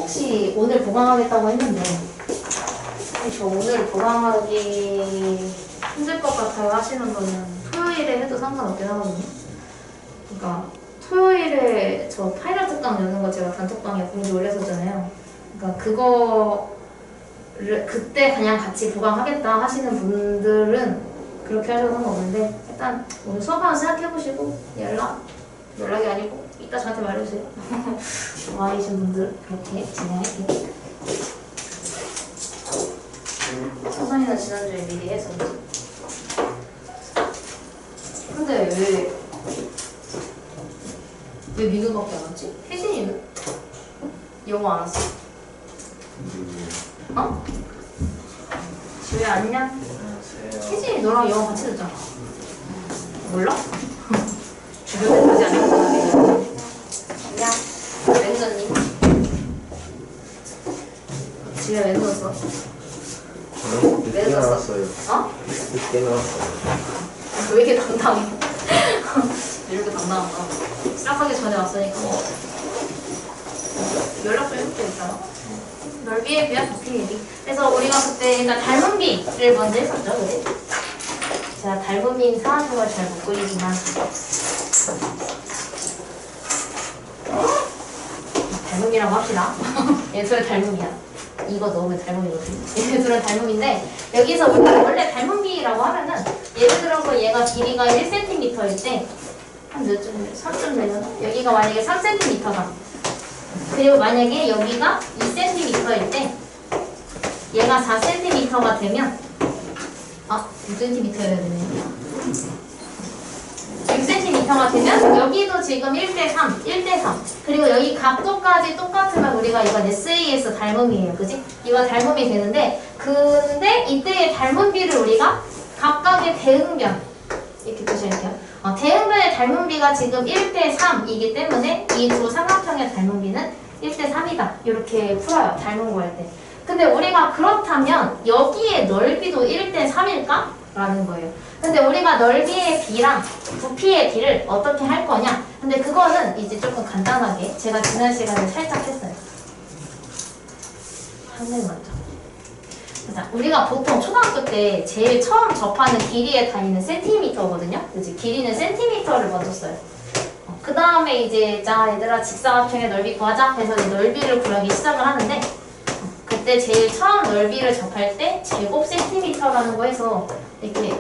혹시 오늘 보강하겠다고 했는데 저 오늘 보강하기 힘들 것 같아요 하시는 분은 토요일에 해도 상관없긴 하거든요. 그러니까 토요일에 저 파일럿 특강 여는 거 제가 단톡방에 공지 올렸었잖아요. 그러니까 그거를 그때 그냥 같이 보강하겠다 하시는 분들은 그렇게 하셔도 상관없는데 일단 오늘 수업 한번 생각해보시고 연락이 아니고 이따 저한테 말해주세요. 와이신 분들 그렇게 진행할게요. 서선이는 지난주에 미리 해서 근데 왜 민우밖에 안 왔지? 혜진이는? 영어 안 왔어? 어? 지우야 안녕? 안녕하세요. 혜진이 너랑 영어 같이 듣잖아. 몰라? 주변에 보지 않는 사람이 안녕 매니저님. 지우야 왜 넣었어? 늦게 나왔어요. 어? 늦게 나왔어요. 왜 이렇게 당당해? 이렇게 당당한가? 시작하기 전에 왔으니까 연락 좀 해볼게 있잖아. 넓이에 비한 부피 얘기. 그래서 우리가 그때 일단 닮은 비를 먼저 했었죠, 그래? 제가 닮은 비인 사안중을 잘 못 그리지만 닮은 비라고 합시다. 얘 둘은 닮음이야. 이거 넣으면 닮음이거든. 얘 둘은 닮음인데 여기서 우리가 원래 닮은 비라고 하면은 예를 들어서 얘가 길이가 1cm일 때 한 몇 점, 3점 되려나? 여기가 만약에 3cm다. 그리고 만약에 여기가 2cm일 때 얘가 4cm가 되면 6cm여야 되네. 6cm가 되면 여기도 지금 1대3, 1대3 그리고 여기 각도까지 똑같으면 우리가 이건 SAS 닮음이에요. 그지? 이거 닮음이 되는데 근데 이때의 닮은 비를 우리가 각각의 대응변 이렇게 표시할게요. 대응변의 닮은 비가 지금 1대3이기 때문에 이 두 삼각형의 닮은 비는 1대3이다. 이렇게 풀어요. 닮은 거 할 때. 근데 우리가 그렇다면 여기에 넓이도 1대3일까? 라는 거예요. 근데 우리가 넓이의 비랑 부피의 비를 어떻게 할 거냐? 근데 그거는 이제 조금 간단하게 제가 지난 시간에 살짝 했어요. 한번 먼저. 자, 우리가 보통 초등학교 때 제일 처음 접하는 길이의 단위는 센티미터거든요. 그치? 길이는 센티미터를 먼저 써요. 그 다음에 이제 자 얘들아 직사각형의 넓이 구하자 해서 이제 넓이를 구하기 시작을 하는데 그때 제일 처음 넓이를 접할 때 제곱 센티미터라는 거 해서 이렇게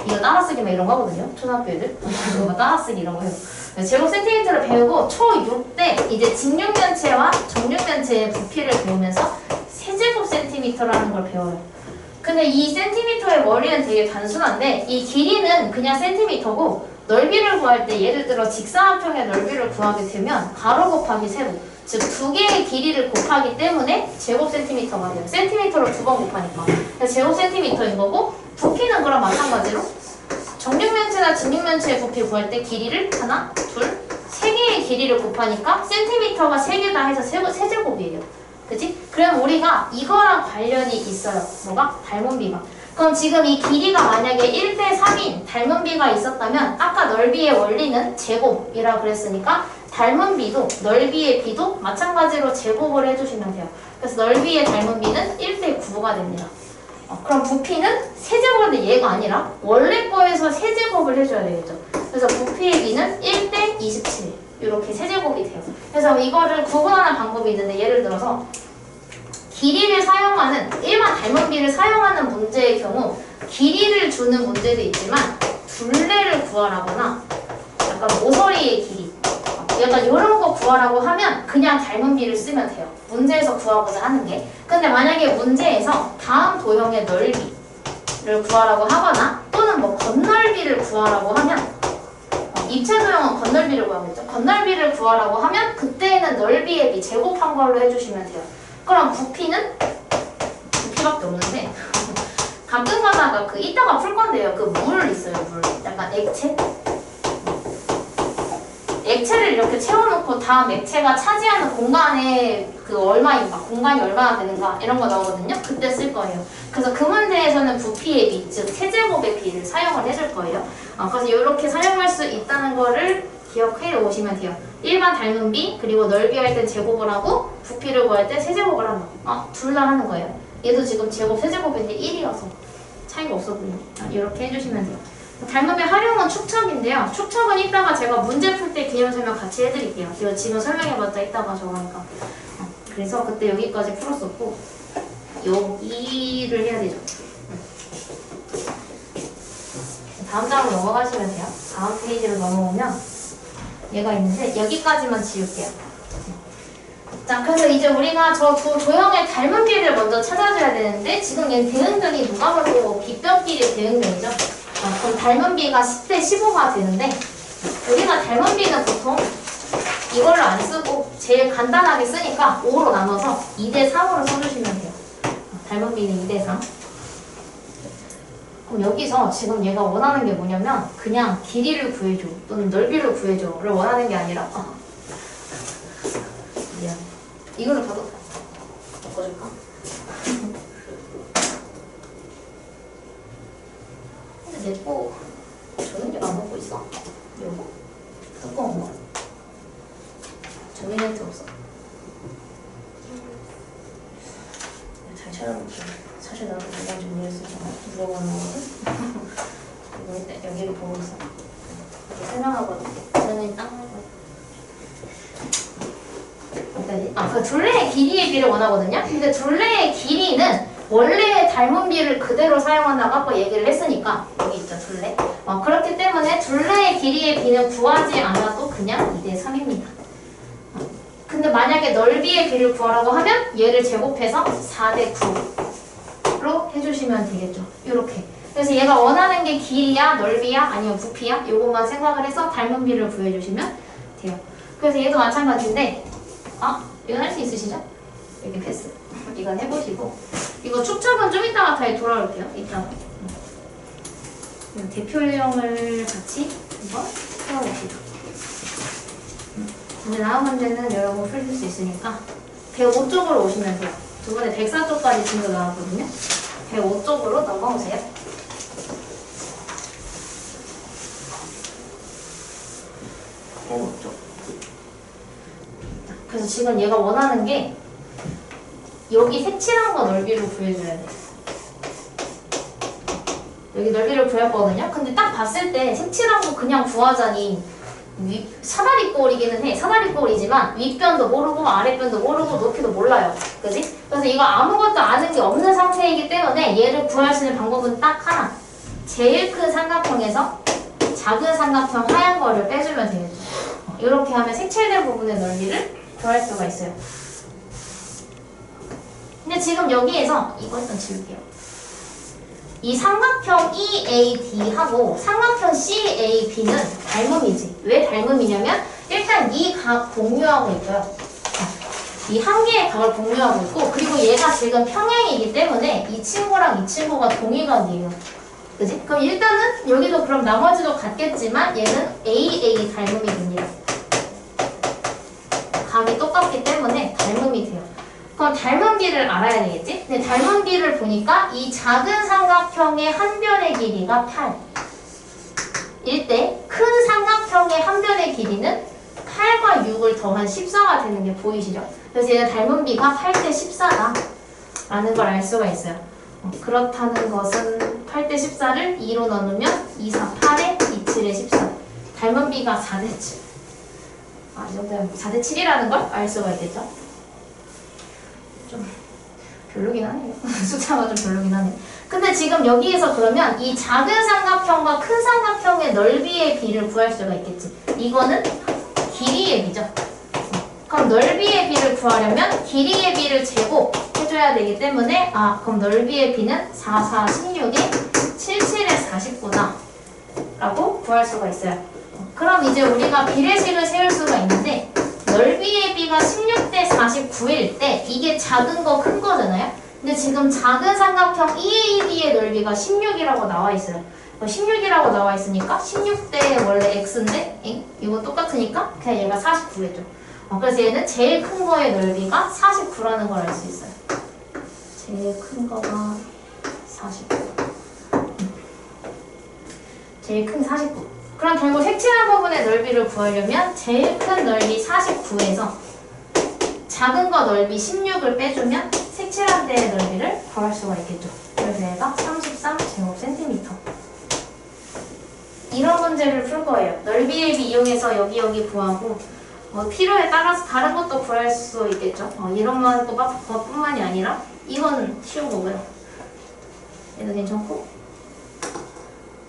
이거 따라쓰기 막 이런 거 하거든요. 초등학교 애들 이거 막 따라쓰기 이런 거 해요. 제곱 센티미터를 배우고 초6 때 이제 직육면체와 정육면체의 부피를 배우면서 세제곱 센티미터라는 걸 배워요. 근데 이 센티미터의 머리는 되게 단순한데 이 길이는 그냥 센티미터고 넓이를 구할 때 예를 들어 직사각형의 넓이를 구하게 되면 가로 곱하기 세로 즉 두 개의 길이를 곱하기 때문에 제곱 센티미터가 돼요. 센티미터로 두 번 곱하니까 그래서 제곱 센티미터인 거고 부피는 그럼 마찬가지로 정육면체나 직육면체의 부피 구할 때 길이를 하나, 둘, 세 개의 길이를 곱하니까 센티미터가 세 개다 해서 세제곱이에요. 그치? 그럼 우리가 이거랑 관련이 있어요. 뭐가? 닮은 비가. 그럼 지금 이 길이가 만약에 1대3인 닮은 비가 있었다면 아까 넓이의 원리는 제곱이라고 그랬으니까 닮은 비도 넓이의 비도 마찬가지로 제곱을 해주시면 돼요. 그래서 넓이의 닮은 비는 1대9가 됩니다. 그럼 부피는 세제곱인데 얘가 아니라 원래 거에서 세제곱을 해줘야 되겠죠. 그래서 부피의 비는 1대27 이렇게 세제곱이 돼요. 그래서 이거를 구분하는 방법이 있는데 예를 들어서 길이를 사용하는 일반 닮은 비를 사용하는 문제의 경우 길이를 주는 문제도 있지만 둘레를 구하라거나 약간 모서리의 길이 약간 이런 거 구하라고 하면 그냥 닮은 비를 쓰면 돼요. 문제에서 구하고자 하는 게. 근데 만약에 문제에서 다음 도형의 넓이를 구하라고 하거나 또는 뭐 건널비를 구하라고 하면 입체 도형은 건널비를 구하겠죠. 건널비를 구하라고 하면 그때는 넓이의 비 제곱한 걸로 해주시면 돼요. 그럼 부피는 부피밖에 없는데 가끔 가다가 이따가 풀 건데요. 그 물 있어요. 물 약간 액체 액체를 이렇게 채워놓고 다음 액체가 차지하는 공간에 공간이 얼마나 되는가 이런 거 나오거든요. 그때 쓸 거예요. 그래서 그 문제에서는 부피의 비, 즉 세제곱의 비를 사용을 해줄 거예요. 그래서 이렇게 사용할 수 있다는 거를 기억해 오시면 돼요. 일반 닮은 비 그리고 넓이 할 땐 제곱을 하고 부피를 구할 때 세제곱을 한다. 둘 다 하는 거예요. 얘도 지금 제곱 세제곱인데 1이어서 차이가 없어 보이네. 이렇게 해주시면 돼요. 닮은 비 활용은 축척인데요. 축척은 이따가 제가 문제 풀 때 개념 설명 같이 해드릴게요. 이거 지금 설명해봤자 이따가 저거 하니까. 그래서 그때 여기까지 풀었었고 여기를 해야 되죠. 다음 장으로 넘어가시면 돼요. 다음 페이지로 넘어오면 얘가 있는데 여기까지만 지울게요. 자, 그래서 이제 우리가 저 두 도형의 닮은 비를 먼저 찾아줘야 되는데 지금 얘는 대응변이 누가 봐도 빗변끼리 대응변이죠. 그럼 닮은 비가 10대 15가 되는데 우리가 닮은 비는 보통 이걸로 안 쓰고 제일 간단하게 쓰니까 5로 나눠서 2대 3으로 써주시면 돼요. 닮은 비는 2대 3. 그럼 여기서 지금 얘가 원하는 게 뭐냐면 그냥 길이를 구해줘 또는 넓이를 구해줘를 원하는 게 아니라 미안. 이걸로 봐도 바꿔줄까? 근데 내거 저는 안 먹고 있어. 요거? 두꺼운 거. 정리할 데 없어. 잘 찾아볼게. 사실 나도 내가 정리했을 때 물어보는 거거든? 이거 일단 여기를 보고 있어. 이렇게 설명하거든. 저는 딱 먹어요. 그 둘레의 길이의 비를 원하거든요? 근데 둘레의 길이는 원래의 닮은 비를 그대로 사용한다고 아까 얘기를 했으니까 여기 있죠, 둘레. 그렇기 때문에 둘레의 길이의 비는 구하지 않아도 그냥 2대 3입니다. 근데 만약에 넓이의 비를 구하라고 하면 얘를 제곱해서 4대 9로 해주시면 되겠죠. 이렇게. 그래서 얘가 원하는 게 길이야, 넓이야, 아니면 부피야? 요것만 생각을 해서 닮은 비를 구해주시면 돼요. 그래서 얘도 마찬가지인데 이건 할 수 있으시죠? 여기 패스. 이건 해보시고 이거 축척은 좀 이따가 다시 돌아올게요. 이따가 대표 유형을 같이 한번 풀어봅시다. 이제 다음 문제는 여러분 풀릴 수 있으니까 105쪽으로 오시면 돼요. 저번에 104쪽까지 친구 나왔거든요. 105쪽으로 넘어오세요. 105쪽. 그래서 지금 얘가 원하는 게 여기 색칠한 거 넓이를 구해줘야 돼. 여기 넓이를 구했거든요. 근데 딱 봤을 때 색칠한 거 그냥 구하자니 사다리꼴이기는 해. 사다리꼴이지만 윗변도 모르고 아랫변도 모르고 높이도 몰라요. 그지? 그래서 이거 아무것도 아는 게 없는 상태이기 때문에 얘를 구할 수 있는 방법은 딱 하나. 제일 큰 삼각형에서 작은 삼각형 하얀 거를 빼주면 되겠죠. 이렇게 하면 색칠된 부분의 넓이를 구할 수가 있어요. 근데 지금 여기에서 이거 일단 지울게요. 이 삼각형 EAD하고 삼각형 CAB는 닮음이지. 왜 닮음이냐면 일단 이 각 공유하고 있고요. 이 한 개의 각을 공유하고 있고 그리고 얘가 지금 평행이기 때문에 이 친구랑 이 친구가 동일각이에요. 그지? 그럼 일단은 여기도 그럼 나머지도 같겠지만 얘는 AA 닮음이 됩니다. 각이 똑같기 때문에 닮음이 돼요. 그럼 닮은 비를 알아야 되겠지? 근데 닮은 비를 보니까 이 작은 삼각형의 한 변의 길이가 8일 때 큰 삼각형의 한 변의 길이는 8과 6을 더한 14가 되는 게 보이시죠? 그래서 얘는 닮은 비가 8대 14다 라는 걸 알 수가 있어요. 그렇다는 것은 8대 14를 2로 나누면 2, 4, 8에 2, 7에 14 닮은 비가 4대 7 이 정도면 4대 7이라는 걸 알 수가 있겠죠? 좀 별로긴 하네요. 숫자가 좀 별로긴 하네. 근데 지금 여기에서 그러면 이 작은 삼각형과 큰 삼각형의 넓이의 비를 구할 수가 있겠지. 이거는 길이의 비죠. 그럼 넓이의 비를 구하려면 길이의 비를 제곱해줘야 되기 때문에 그럼 넓이의 비는 4, 4, 16에 7, 7에 49다 라고 구할 수가 있어요. 그럼 이제 우리가 비례식을 세울 수가 있는데 넓이의 비가 16대 49일 때 이게 작은 거 큰 거잖아요. 근데 지금 작은 삼각형 EAD의 넓이가 16이라고 나와 있어요. 16이라고 나와 있으니까 16대 원래 x인데 이거 똑같으니까 그냥 얘가 49겠죠. 그래서 얘는 제일 큰 거의 넓이가 49라는 걸 알 수 있어요. 제일 큰 거가 49. 제일 큰 49. 그럼 결국 색칠한 부분의 넓이를 구하려면 제일 큰 넓이 49에서 작은 거 넓이 16을 빼주면 색칠한 데의 넓이를 구할 수가 있겠죠. 그래서 얘가 33제곱센티미터. 이런 문제를 풀 거예요. 넓이 앱 이용해서 여기 구하고 필요에 따라서 다른 것도 구할 수 있겠죠. 이런 것뿐만이 아니라 이건 쉬운 거고요. 얘도 괜찮고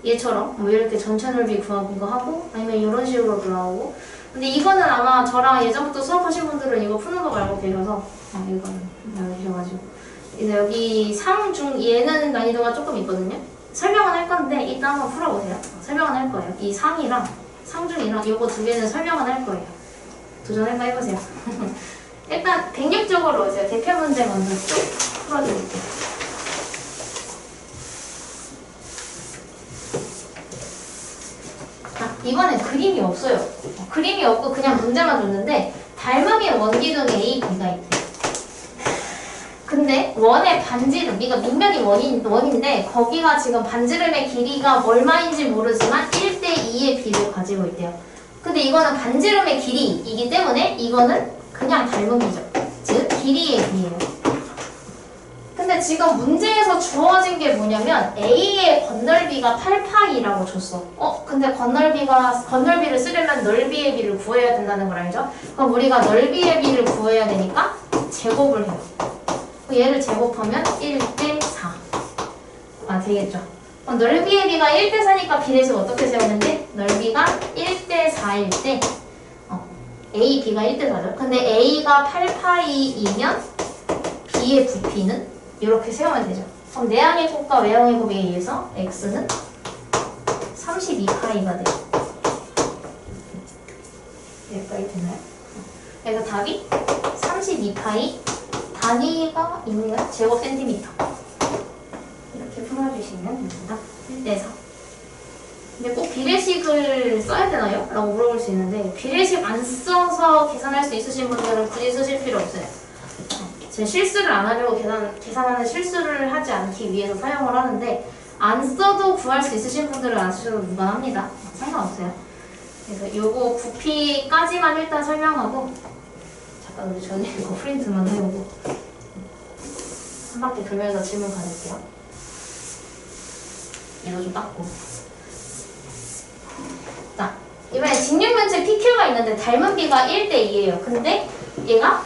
얘처럼 뭐 이렇게 전체 넓이 구하는 거 하고 아니면 이런 식으로도 나오고 근데 이거는 아마 저랑 예전부터 수업하신 분들은 이거 푸는 거 말고 계셔서 이거는 나오셔가지고 이제 여기 상중 얘는 난이도가 조금 있거든요. 설명은 할 건데 이따 한번 풀어보세요. 설명은 할 거예요. 이 상이랑 상중이랑 요거 두 개는 설명은 할 거예요. 도전 한번 해보세요. 일단 백력적으로 제가 대표 문제 먼저 쭉 풀어드릴게요. 이번엔 그림이 없어요. 그림이 없고 그냥 문제만 줬는데 닮음이 원기둥 A, B가 있대. 근데 원의 반지름, 그러니까 밑면이 원인데 거기가 지금 반지름의 길이가 얼마인지 모르지만 1대2의 비를 가지고 있대요. 근데 이거는 반지름의 길이이기 때문에 이거는 그냥 닮음이죠. 즉 길이의 비예요. 근데 지금 문제에서 주어진 게 뭐냐면 A의 건널비가 8파이라고 줬어. 근데 건널비를 쓰려면 넓이의 비를 구해야 된다는 걸 알죠? 그럼 우리가 넓이의 비를 구해야 되니까 제곱을 해요. 얘를 제곱하면 1대4가 되겠죠. 그럼 넓이의 비가 1대4니까 비례식 어떻게 세우는데? 넓이가 1대4일 때 A, B가 1대4죠. 근데 A가 8파이이면 B의 부피는 이렇게 세우면 되죠. 그럼 내항의 곱과 외항의 곱에 의해서 x는 32파이가 돼요. 여기까지 되나요? 그래서 답이 32파이 단위가 있네요. 제곱 센티미터. 이렇게 풀어주시면 됩니다. 1대4. 근데 꼭 비례식을 써야 되나요? 라고 물어볼 수 있는데 비례식 안 써서 계산할 수 있으신 분들은 굳이 쓰실 필요 없어요. 제가 실수를 안 하려고 계산하는 실수를 하지 않기 위해서 사용을 하는데 안 써도 구할 수 있으신 분들은 안 쓰셔도 무관합니다. 상관없어요. 그래서 요거 부피까지만 일단 설명하고 잠깐 우리 전에 이거 프린트만 해오고 한 바퀴 돌면서 질문 받을게요. 이거 좀 닦고 자, 이번에 직육면체 PQ가 있는데 닮은 비가 1대2예요. 근데 얘가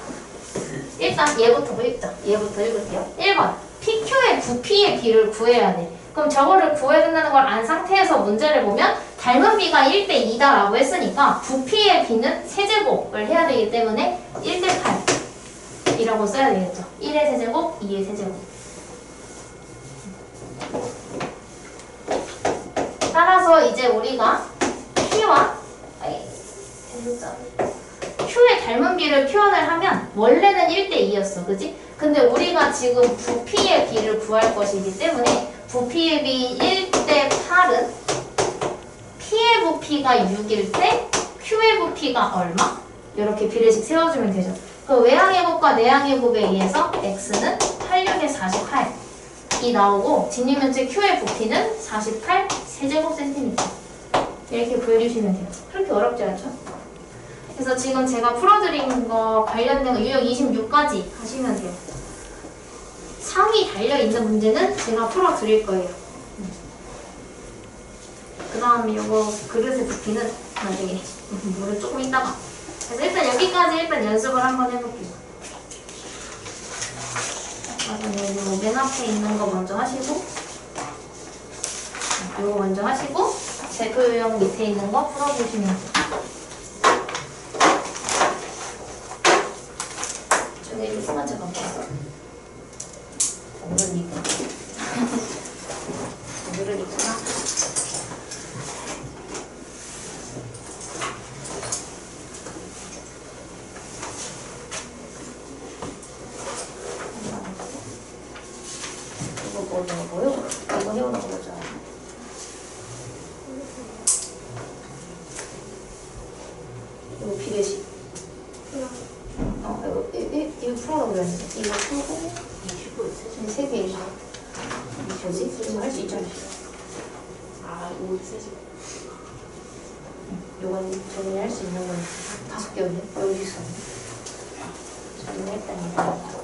일단 얘부터 읽을게요. 1번 PQ의 부피의 비를 구해야 돼. 그럼 저거를 구해야 된다는 걸 안 상태에서 문제를 보면 닮은 비가 1대2다 라고 했으니까 부피의 비는 세제곱을 해야 되기 때문에 1대8 이라고 써야 되겠죠. 1의 세제곱, 2의 세제곱. 따라서 이제 우리가 Q의 닮은 비를 표현을 하면 원래는 1대2였어. 그지? 근데 우리가 지금 부피의 비를 구할 것이기 때문에 부피의 비 1대8은 P의 부피가 6일 때 Q의 부피가 얼마? 이렇게 비례식 세워주면 되죠. 그 외항의 곱과 내항의 곱에 의해서 X는 86에 48이 나오고 직육면체 Q의 부피는 48 세제곱센티미터. 이렇게 구해주시면 돼요. 그렇게 어렵지 않죠? 그래서 지금 제가 풀어드린 거 관련된 거 유형 26까지 하시면 돼요. 상이 달려있는 문제는 제가 풀어드릴 거예요. 그 다음에 이거 그릇의 부피는 나중에 물을 조금 있다가. 그래서 일단 여기까지 일단 연습을 한번 해볼게요. 그래서 맨 앞에 있는 거 먼저 하시고 이거 먼저 하시고 제표 유형 밑에 있는 거 풀어보시면 돼요. 저기 조그만 책 갖고 왔어. 모르니까. 모르니까. 이거 해오는 거 보자. 이거 비례식. 이거 풀어라고 그랬는데. 이거 풀고, 이 세 개 이죠. 뭐지? 이거 할 수 있잖아. 아, 5 세지. 요건 정리할 수 있는 건 5개였네. 여기 있었네. 정리했다니까.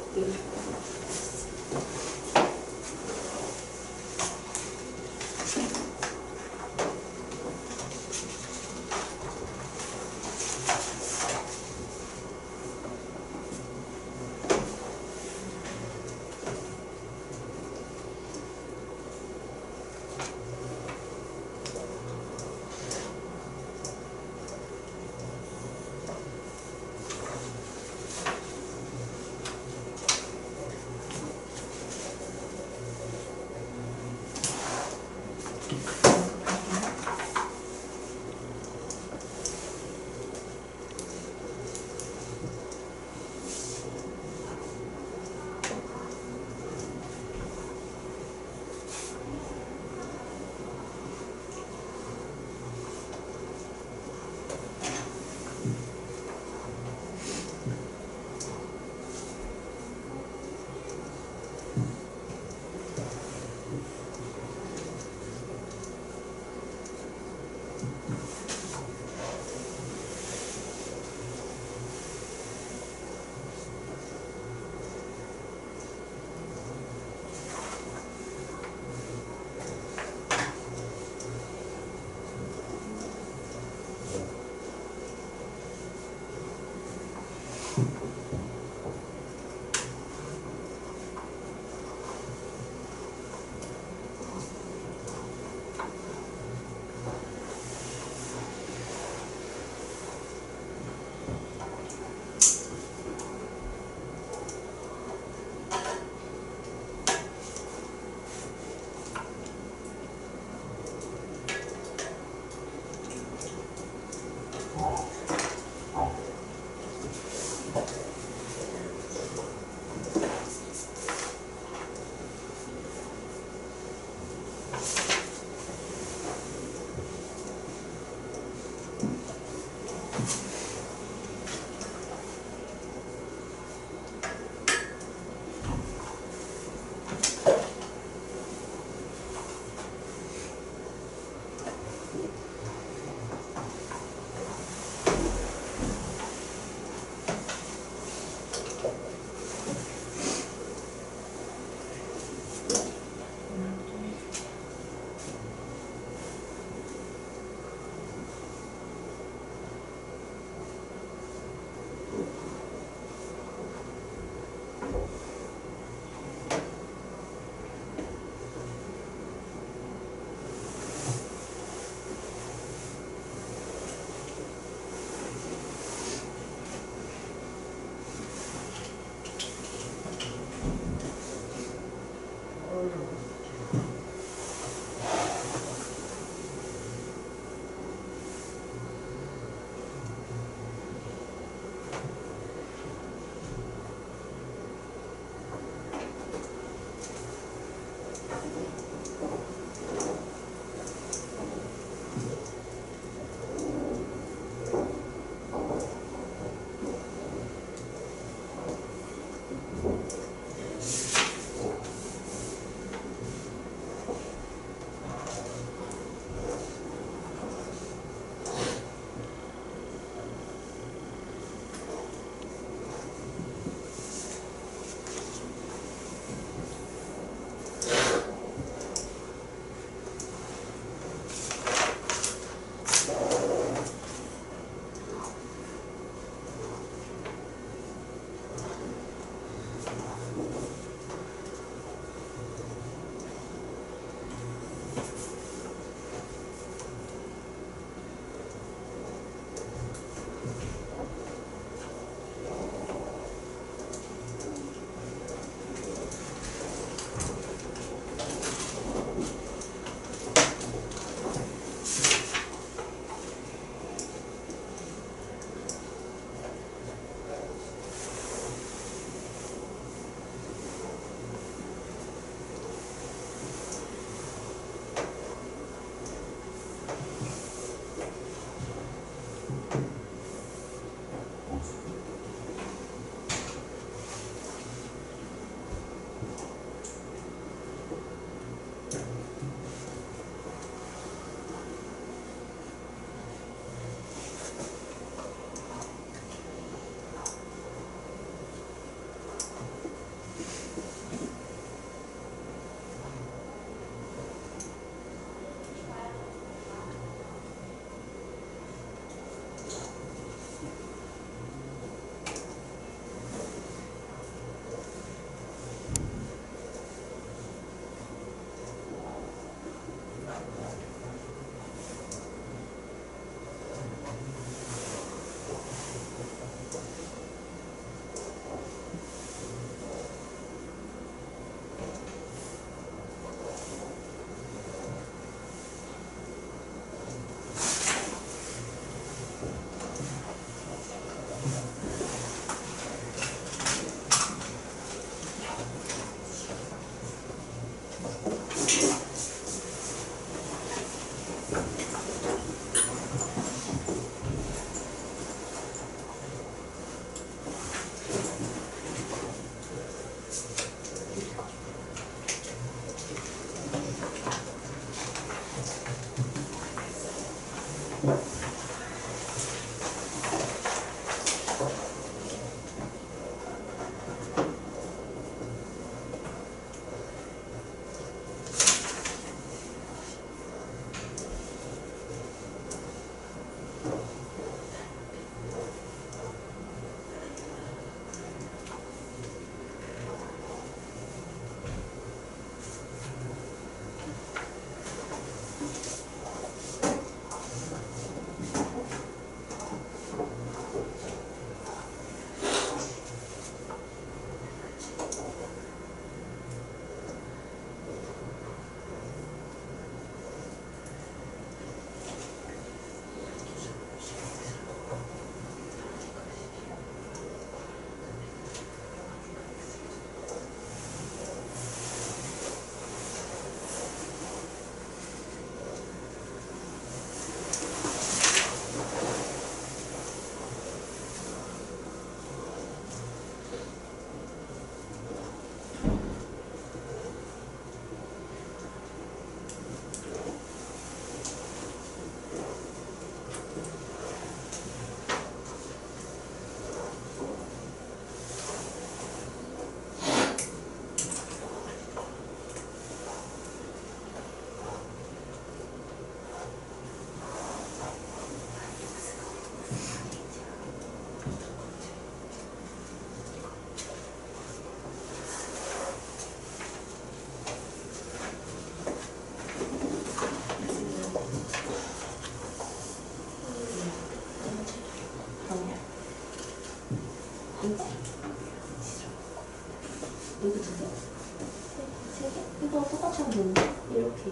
이렇게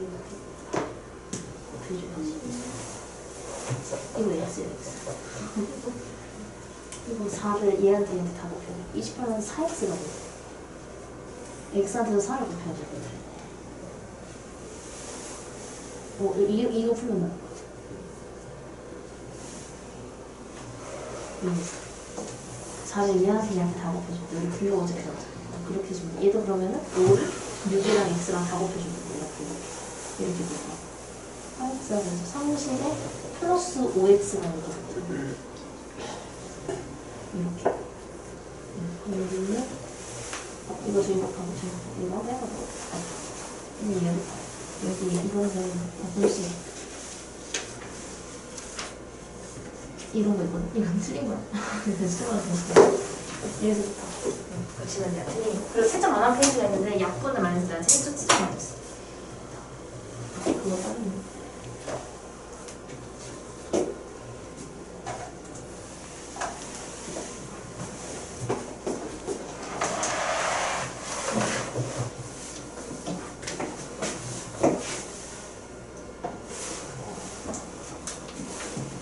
곱해줘야지. 이거 x야 x. 이거 4를 얘한테 다 곱해줘. 28은 4x가 돼. x한테도 4를 곱해야 돼. 이거 풀면 나올 것 같아. 4를 얘한테 다 곱해줘. 여기 분류가 어차피 나오잖아. 그렇게 해주면 얘도 그러면은 5를 6이랑 x랑 다 곱해주면 이렇게 되고 8x가 돼서 30에 플러스 5x가 되거든요. 이렇게 여기는 이거 저희 곱하고 저희 이거 해가지고 여기 이거는 가끔씩 이런 거 있거든? 이건 틀린 거야. 그래서 쓰러졌어. 여기서부터 잠시만요. 그리고 채점 안 한 페이지가 있는데 약분을 많이 했어요. 채점 안 했어. 그거 다른 거.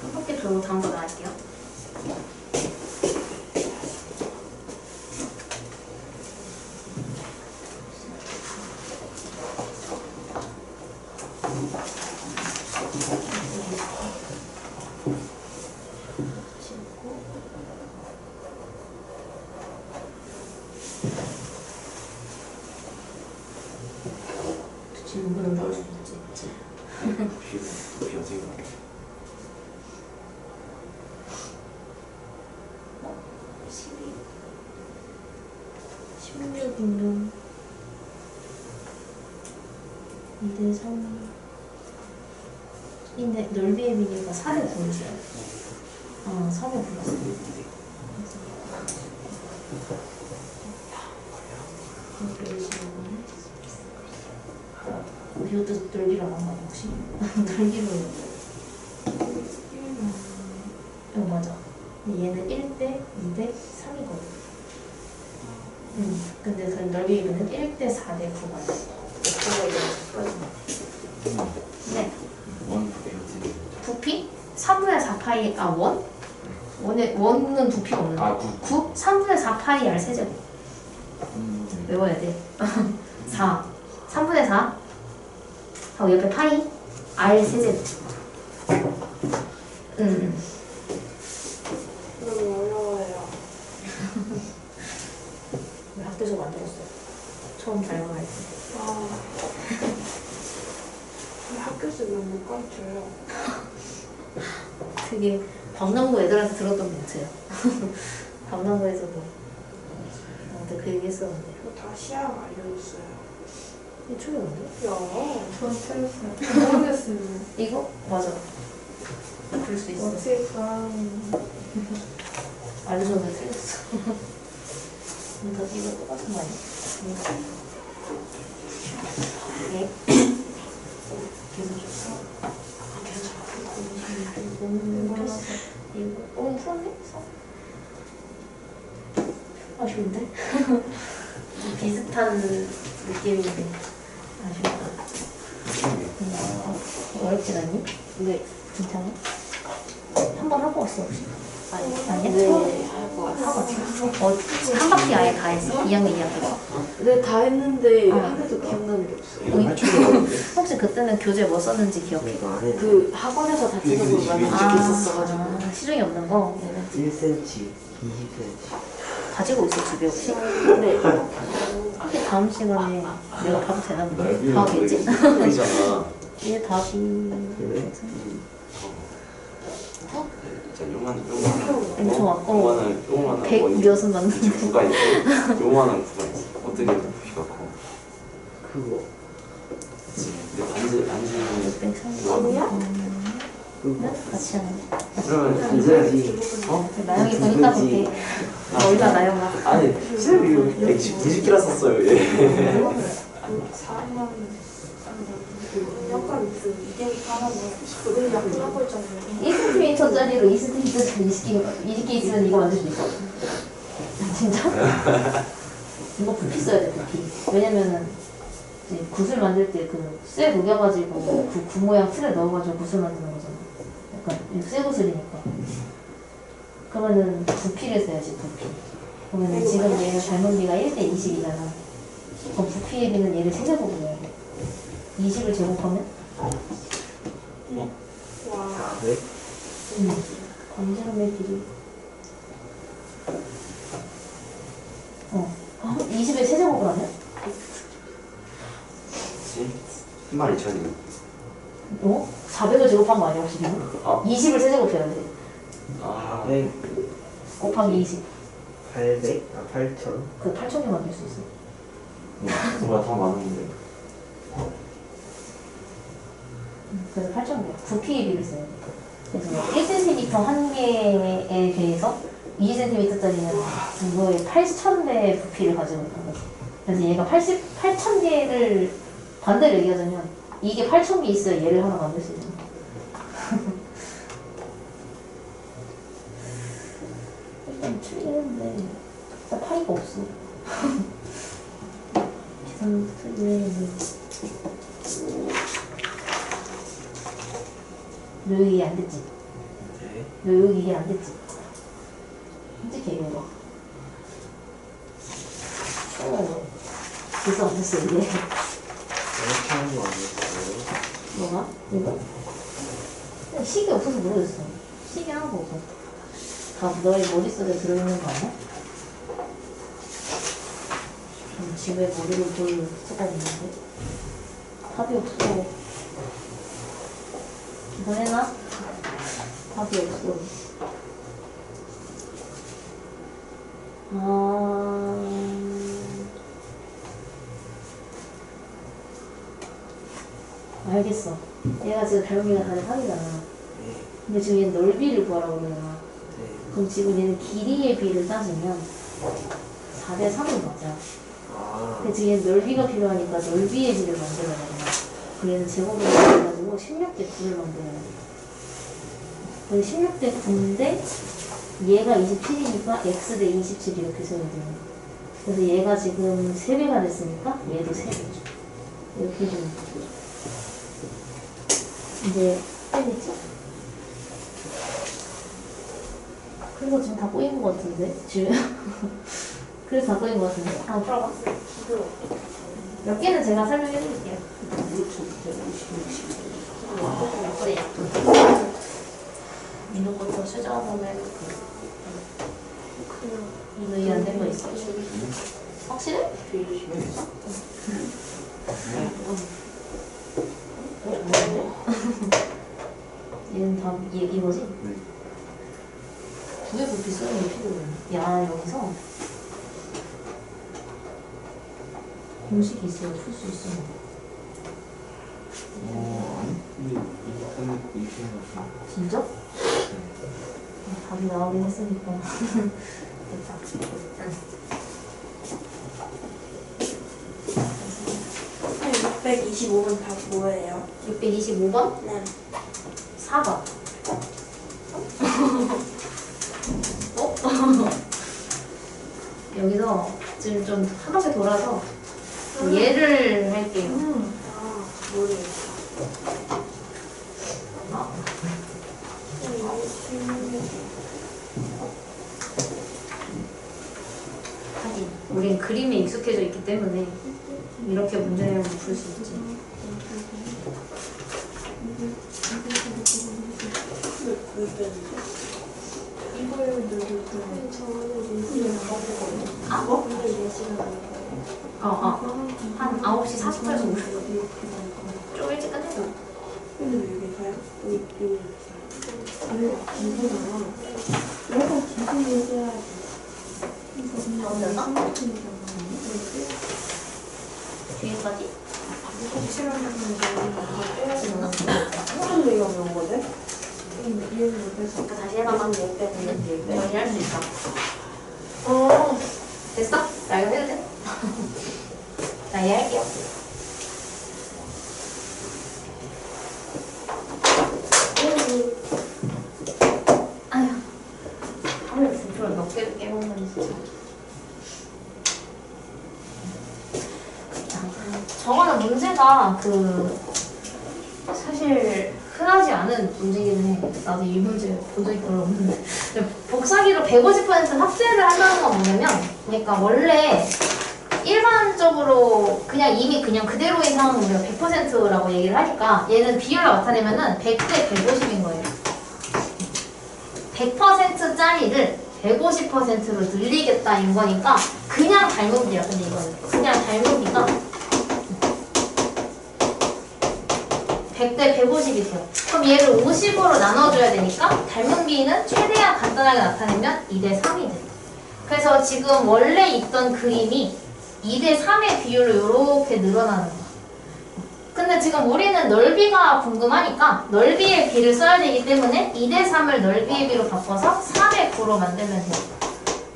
한 바퀴 돌고 다음 거 나갈게요. 질문은 넣을 수 있지. 도피 어떻게 가? 16이면 2대 3인데 넓이의 비례가 4대 9였어요. 3에 9였어요. 이것도 넓이라고 한 거야 혹시? 넓이로 맞아. 얘는 1대 2대 3이거든. 근데 그 넓이는 1대 4대 9가 돼. 그거 이제 풀어주면 네. 부피? 3분의 4파이 원? 원은 부피가 없는 거. 9? 3분의 4파이 R 세제곱. 외워야 돼. 4. 3분의 4 하고 옆에 파이 R 세제곱. 너무 어려워요. 학교에서 만들었어요. 처음 발명할 때. 학교 쓰면 못 가르쳐요. 되게 박남구 애들한테 들었던 멘트예요. 박남구에서도 근데 그 얘기 했었는데 이거 다 시험 알려줬어요. 이게 충격인데? 야, 전 틀렸어요. 모르겠어요. 이거? 맞아. 그럴 수 있어. 어찌가 알려줬는데 틀렸어. 근데 이거 똑같은 거 아니야? 네. 계속 줬어. 이거 풀었네? 아쉬운데? 비슷한 느낌인데 아쉽다. 어렵진 않니? 네. 괜찮아? 한 번 하고 왔어 혹시? 아니야? 네, 할것 같아요. 하고 왔어? 한 바퀴 아예 다 했어? 2학년 2학년? 네, 다 했는데 아. 하나도 기억나는 게 없어요. 혹시 그때는 교재 뭐 썼는지 기억해? 그 학원에서 다 찍어서 많이 있었어가지고. 시중에 없는 거? 1cm, 20cm. 가지고 있어 집에 혹시? 네. 다음 시간에 내가 봐도 되나 보네. 봐겠지? 보이잖아. 얘 답이 그래? 엄청 아까워. 요만한 100 몇은 맞는데 구가 있고 요만한 구가 있어. 어떻게 부피가 커? 그거. 그치. 근데 반지는 630. 그거. 같이 하는 거. 그러면 반지는 나영이 거 이따 볼게. 어디다 나영아. 아니 실비 120kg 썼어요 얘. 4만 약간 이게 하나만 그걸 약분하고 있잖아요. 1cm짜리로 2cm짜리 20개 있으면 이거 만들 수 있어. 진짜? 이거 부피 써야 돼 부피. 왜냐면은 이제 굿을 만들 때 그 쇠 녹여가지고 그 구 모양 틀에 넣어가지고 굿을 만드는 거잖아. 약간 쇠 굿을이니까. 그러면은 부피를 써야지 부피. 그러면은 지금 얘는 닮은비가 1대 20이잖아. 그럼 부피의 비는 얘를 세제곱으로 해야 돼. 20을 제곱하면? 와. 400. 반지름의 길이. 20의 세제곱을 하면? 32,000이. 400을 제곱한 거 아니야 혹시 지금? 20을 세제곱해야 돼. 100. 곱하기 20. 800. 8,000. 그 8,000개 만들 수 있어. 뭐야 더 많은데. 그래서 8,000개. 부피의 비를 써야 돼. 그래서 1cm 한 개에 비해서 20cm짜리는 그거의 8,000배의 부피를 가지고 있는 거지. 그래서 얘가 8,000개를 반대로 얘기하자면 이게 8,000개 있어야 얘를 하나 만들 수 있는 거야. 일단 틀리는데 진짜 파이가 없어. 계산 틀리는데 너 여기 이해 안 됐지? 네. 너 여기 이해 안 됐지? 솔직히 얘기해봐. 됐어 안 됐어 이게? 이렇게 하는 거 아니었어요? 뭐가? 이거? 그냥 식이 없어서 모르겠어. 식이 하나도 없어. 다 너의 머릿속에 들어있는 거 아니야? 집에 머리를 돌 수가 없는데 답이 없어. 계산해놔? 답이 없어. 알겠어. 얘가 지금 닮은이가 다들 3이잖아. 네. 근데 지금 얘는 넓이를 구하라고 그러잖아. 네. 그럼 지금 얘는 길이의 비를 따지면 4대 3은 맞아. 근데 지금 얘는 넓이가 필요하니까 넓이의 비를 만들어야 되잖아. 그럼 얘는 제곱을 해가지고 16대 9를 만들어야 돼. 근데 16대 9인데 얘가 27이니까 x대 27 이렇게 써야 돼. 그래서 얘가 지금 3배가 됐으니까 얘도 3배죠. 이렇게 해주면 돼. 이제 빼겠지? 그리고 지금 다 꼬인 것 같은데? 지금 그래서 다 꼬인 것 같은데? 한번 풀어봐. 몇 개는 제가 설명해 드릴게요. 그래. 이거부터 수정하면 이거 이해 안 된 거 있어? 확실해? 얘는 다 이거지? 두 개 부피 쓰는 게 필요해. 야 여기서 공식이 있어야 풀 수 있어. 진짜? 답이 나오긴 했으니까 됐다. 625번 답 뭐예요? 625번? 네. 4번. 어? 여기서 지금 좀 한 바퀴 돌아서 얘를 할게요. 아, 뭐예요? 하긴 우린 그림에 익숙해져 있기 때문에 이렇게 문제를 풀 수 있지. 한 9시 40분에서 50분. 좀 일찍 끝내죠. 근데 왜 여기 가요? 여기 이거 기분이 해줘야지. 뒤에까지? 무슨 얘기가 나온 거지? 이해를 못해서. 다시 해봐봐. 정리할 수 있어. 됐어? 나 이거 해도 돼? 나 이해할게요. 아휴, 하루에 분표를 몇 개를 깨먹는 진짜. 저거는 문제가 사실 흔하지 않은 문제기는 해. 나도 이 문제 본 적이 별로 없는데. 복사기로 150% 삭제를 한다는 건 뭐냐면, 그러니까 원래 일반적으로 그냥 이미 그냥 그대로인 상황은 우리가 100%라고 얘기를 하니까 얘는 비율을 나타내면은 100대 150인 거예요. 100%짜리를 150%로 늘리겠다인 거니까 그냥 닮은비야. 근데 이거는 그냥 닮은비가 100대 150이 돼요. 그럼 얘를 50으로 나눠줘야 되니까 닮은비는 최대한 간단하게 나타내면 2대 3이 돼요. 그래서 지금 원래 있던 그림이 2대 3의 비율로 이렇게 늘어나는 거야. 근데 지금 우리는 넓이가 궁금하니까 넓이의 비를 써야 되기 때문에 2대 3을 넓이의 비로 바꿔서 3의 9로 만들면 돼요.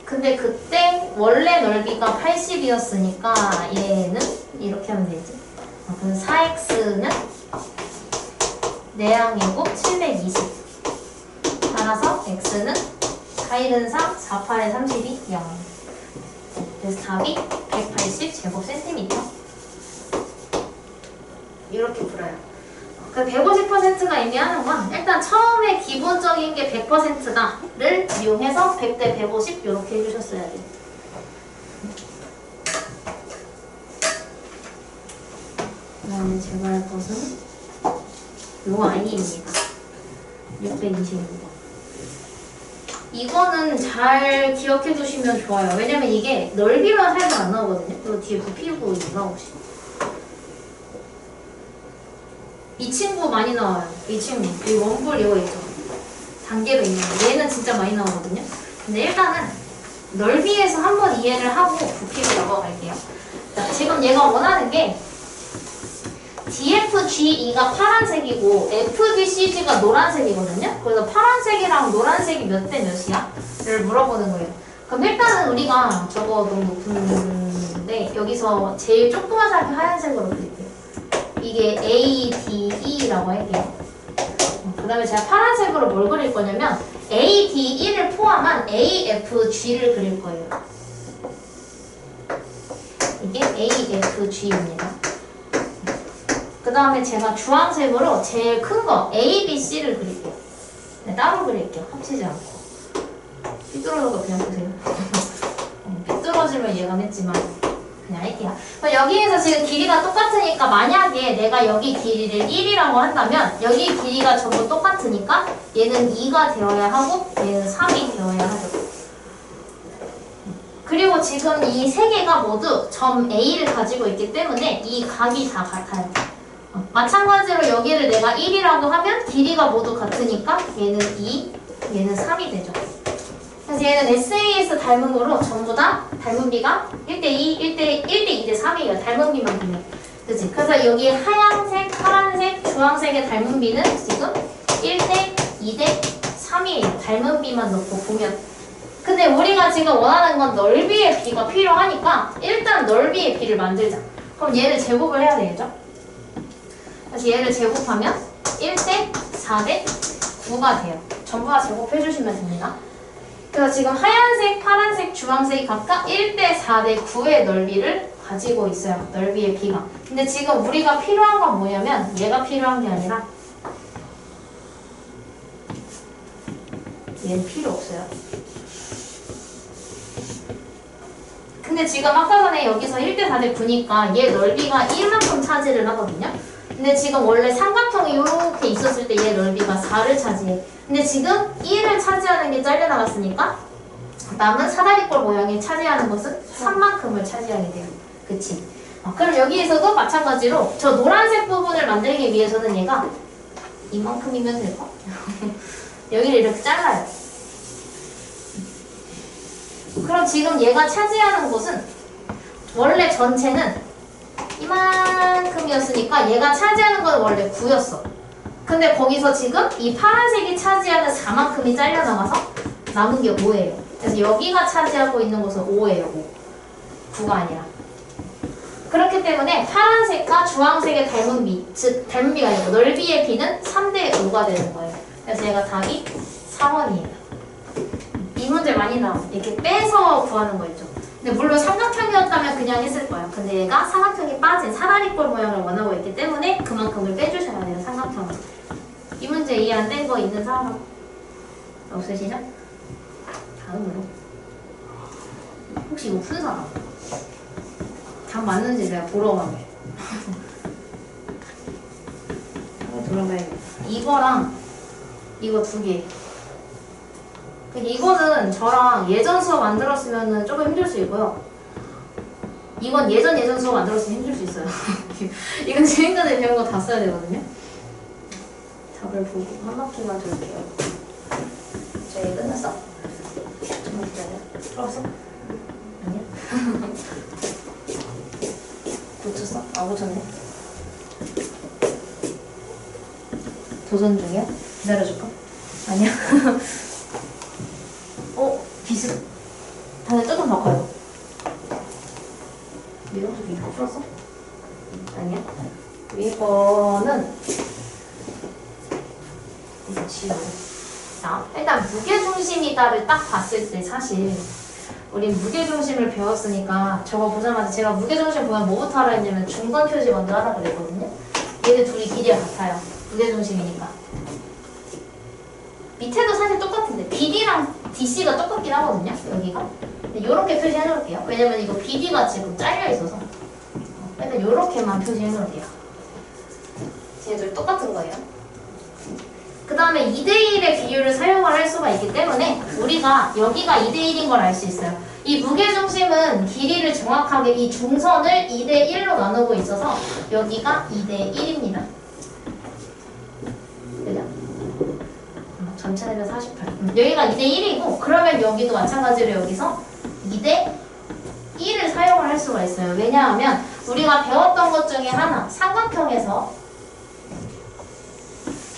근데 그때 원래 넓이가 80이었으니까 얘는 이렇게 하면 되지. 그럼 4x는 내항이고 720. 따라서 x는 4, 1은 3, 4, 8에 32, 0. 그래서 답이 180제곱센티미터. 이렇게 풀어요. 그 150%가 의미하는 건 일단 처음에 기본적인 게 100%다를 이용해서 100대 150 이렇게 해주셨어야 돼요. 그 다음에 제가 할 것은 요 i입니다. 620입니다. 이거는 잘 기억해 두시면 좋아요. 왜냐면 이게 넓이만 살면 안 나오거든요. 이거 뒤에 부피고 나오시. 이 친구 많이 나와요. 이 친구. 이 원뿔 이거 있죠. 단계로 있는 거. 얘는 진짜 많이 나오거든요. 근데 일단은 넓이에서 한번 이해를 하고 부피로 넘어갈게요. 자, 지금 얘가 원하는 게 DFGE가 파란색이고 FBCG가 노란색이거든요. 그래서 파란색이랑 노란색이 몇 대 몇이야? 를 물어보는 거예요. 그럼 일단은 우리가 저거 너무 높은데 여기서 제일 조그만 살게 하얀색으로 그릴게요. 이게 A, D, E라고 할게요. 그 다음에 제가 파란색으로 뭘 그릴 거냐면 A, D, E를 포함한 A, F, G를 그릴 거예요. 이게 A, F, G입니다. 그 다음에 제가 주황색으로 제일 큰 거 A, B, C를 그릴게요. 네, 따로 그릴게요. 합치지 않고. 삐뚤어진 거 그냥 보세요. 삐뚤어지면 예감했지만 그냥 할게요. 여기에서 지금 길이가 똑같으니까 만약에 내가 여기 길이를 1이라고 한다면 여기 길이가 전부 똑같으니까 얘는 2가 되어야 하고 얘는 3이 되어야 하죠. 그리고 지금 이 세 개가 모두 점 A를 가지고 있기 때문에 이 각이 다 같아요. 마찬가지로 여기를 내가 1이라고 하면 길이가 모두 같으니까 얘는 2, 얘는 3이 되죠. 그래서 얘는 SAS 닮음으로 전부 다 닮은비가 1대2, 1대 2대 3이에요. 닮은비만 보면. 그치? 그래서 여기 하얀색, 파란색, 주황색의 닮은비는 지금 1대 2대 3이에요. 닮은비만 넣고 보면. 근데 우리가 지금 원하는 건 넓이의 비가 필요하니까 일단 넓이의 비를 만들자. 그럼 얘를 제곱을 해야 되겠죠? 그래서 얘를 제곱하면 1대 4대 9가 돼요. 전부 다 제곱해 주시면 됩니다. 그래서 지금 하얀색, 파란색, 주황색이 각각 1대 4대 9의 넓이를 가지고 있어요. 넓이의 비가. 근데 지금 우리가 필요한 건 뭐냐면 얘가 필요한 게 아니라 얘는 필요 없어요. 근데 지금 아까 전에 여기서 1대 4대 9니까 얘 넓이가 1만큼 차지를 하거든요. 근데 지금 원래 삼각형이 이렇게 있었을 때 얘 넓이가 4를 차지해. 근데 지금 1을 차지하는 게 잘려나갔으니까 남은 사다리꼴 모양이 차지하는 것은 3만큼을 차지하게 돼요. 그치? 그럼 여기에서도 마찬가지로 저 노란색 부분을 만들기 위해서는 얘가 이만큼이면 될까? 여기를 이렇게 잘라요. 그럼 지금 얘가 차지하는 곳은 원래 전체는 이만큼이었으니까 얘가 차지하는 건 원래 9였어. 근데 거기서 지금 이 파란색이 차지하는 4만큼이 잘려나가서 남은 게 5예요. 그래서 여기가 차지하고 있는 곳은 5예요. 5. 9가 아니라. 그렇기 때문에 파란색과 주황색의 닮은비, 즉 닮은비가 아니고 넓이의 비는 3대 5가 되는 거예요. 그래서 얘가 답이 4번이에요. 이 문제 많이 나와요. 이렇게 빼서 구하는 거 있죠. 근데 물론 삼각형이었다면 그냥 했을 거예요. 근데 얘가 삼각형이 빠진 사다리꼴 모양을 원하고 있기 때문에 그만큼을 빼주셔야 돼요. 삼각형은. 이 문제 이해 안 된 거 있는 사람 없으시죠? 다음으로 혹시 이거 푼 사람? 답 맞는지 내가 보러 가게. 돌아가야겠다. 이거랑 이거 두 개. 이거는 저랑 예전 수업 만들었으면 조금 힘들 수 있고요. 이건 예전 수업 만들었으면 힘들 수 있어요. 이건 지금 전에 배운 거 다 써야 되거든요. 답을 보고 한 바퀴만 돌게요. 저희 끝났어? 정말 기다려. 풀었어? 아니야? 고쳤어? 아, 고쳤네. 도전 중이야? 기다려줄까? 아니야? 비슷. 다들 조금 바꿔요. 이거 풀었어? 아니야? 이거는 이거 지워. 자, 일단 무게중심이다를 딱 봤을 때 사실 우린 무게중심을 배웠으니까 저거 보자마자 제가 무게중심 보면 뭐부터 하라 했냐면 중간 표시 먼저 하라 그랬거든요. 얘네 둘이 길이가 같아요. 무게중심이니까. 밑에도 사실 똑같은데 BD랑 DC가 똑같긴 하거든요. 여기가. 이렇게 표시해 놓을게요. 왜냐면 이거 BD가 지금 잘려 있어서. 일단 이렇게만 표시해 놓을게요. 쟤네들 똑같은 거예요. 그 다음에 2대1의 비율을 사용을 할 수가 있기 때문에 우리가 여기가 2대1인 걸 알 수 있어요. 이 무게중심은 길이를 정확하게 이 중선을 2대1로 나누고 있어서 여기가 2대1입니다. 그죠? 전체 내면 48. 여기가 2대1이고 그러면 여기도 마찬가지로 여기서 2대1을 사용을 할 수가 있어요. 왜냐하면 우리가 배웠던 것 중에 하나 삼각형에서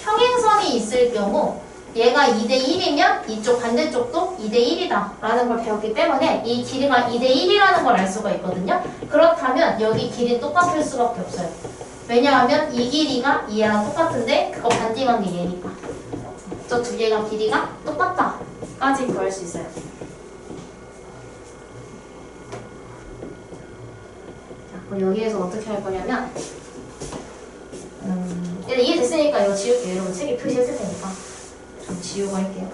평행선이 있을 경우 얘가 2대1이면 이쪽 반대쪽도 2대1이다 라는 걸 배웠기 때문에 이 길이가 2대1이라는 걸 알 수가 있거든요. 그렇다면 여기 길이 똑같을 수밖에 없어요. 왜냐하면 이 길이가 얘랑 똑같은데 그거 반띵한 게 얘니까. 저 두 개가 길이가 똑같다 까지 구할 수 있어요. 자, 그럼 여기에서 어떻게 할 거냐면 일단 이해됐으니까 이거 지울게요. 여러분 책에 표시했을 테니까 좀 지우고 할게요.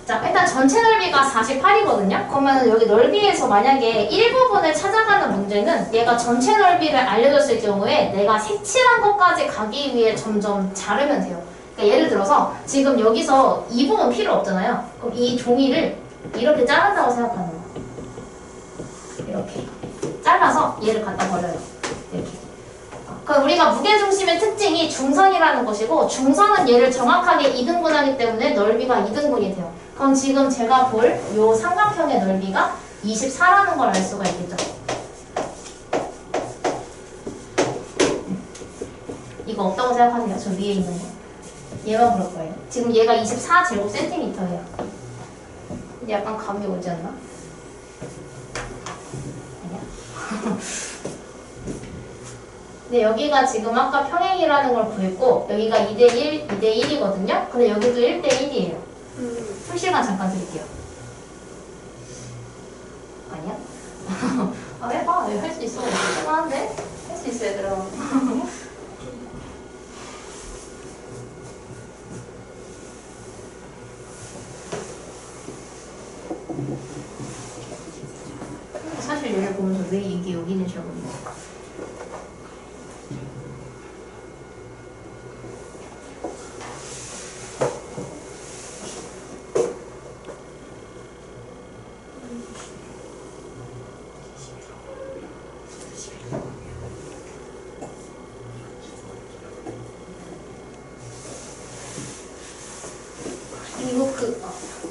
자, 일단 전체 넓이가 48이거든요. 그러면 여기 넓이에서 만약에 일부분을 찾아가는 문제는 얘가 전체 넓이를 알려줬을 경우에 내가 색칠한 것까지 가기 위해 점점 자르면 돼요. 그러니까 예를 들어서 지금 여기서 이 부분 필요 없잖아요. 그럼 이 종이를 이렇게 자른다고 생각하는 거예요. 이렇게 잘라서 얘를 갖다 버려요. 이렇게. 그럼 우리가 무게중심의 특징이 중선이라는 것이고 중선은 얘를 정확하게 2등분하기 때문에 넓이가 2등분이 돼요. 그럼 지금 제가 볼 요 삼각형의 넓이가 24라는 걸 알 수가 있겠죠. 이거 없다고 생각하세요? 저 위에 있는 거. 얘만 그럴 거예요. 지금 얘가 24제곱센티미터예요. 근데 약간 감이 오지 않나? 아니야? 근데 여기가 지금 아까 평행이라는 걸 구했고 여기가 2대1, 2대1이거든요? 근데 여기도 1대1이에요. 풀시간 잠깐 드릴게요. 아니야? 아, 해봐. 할 수 있어. 할만한데? 할 수 있어, 얘들아. 사실 얘를 보면서 왜 이게 여기 있는지 모르겠어.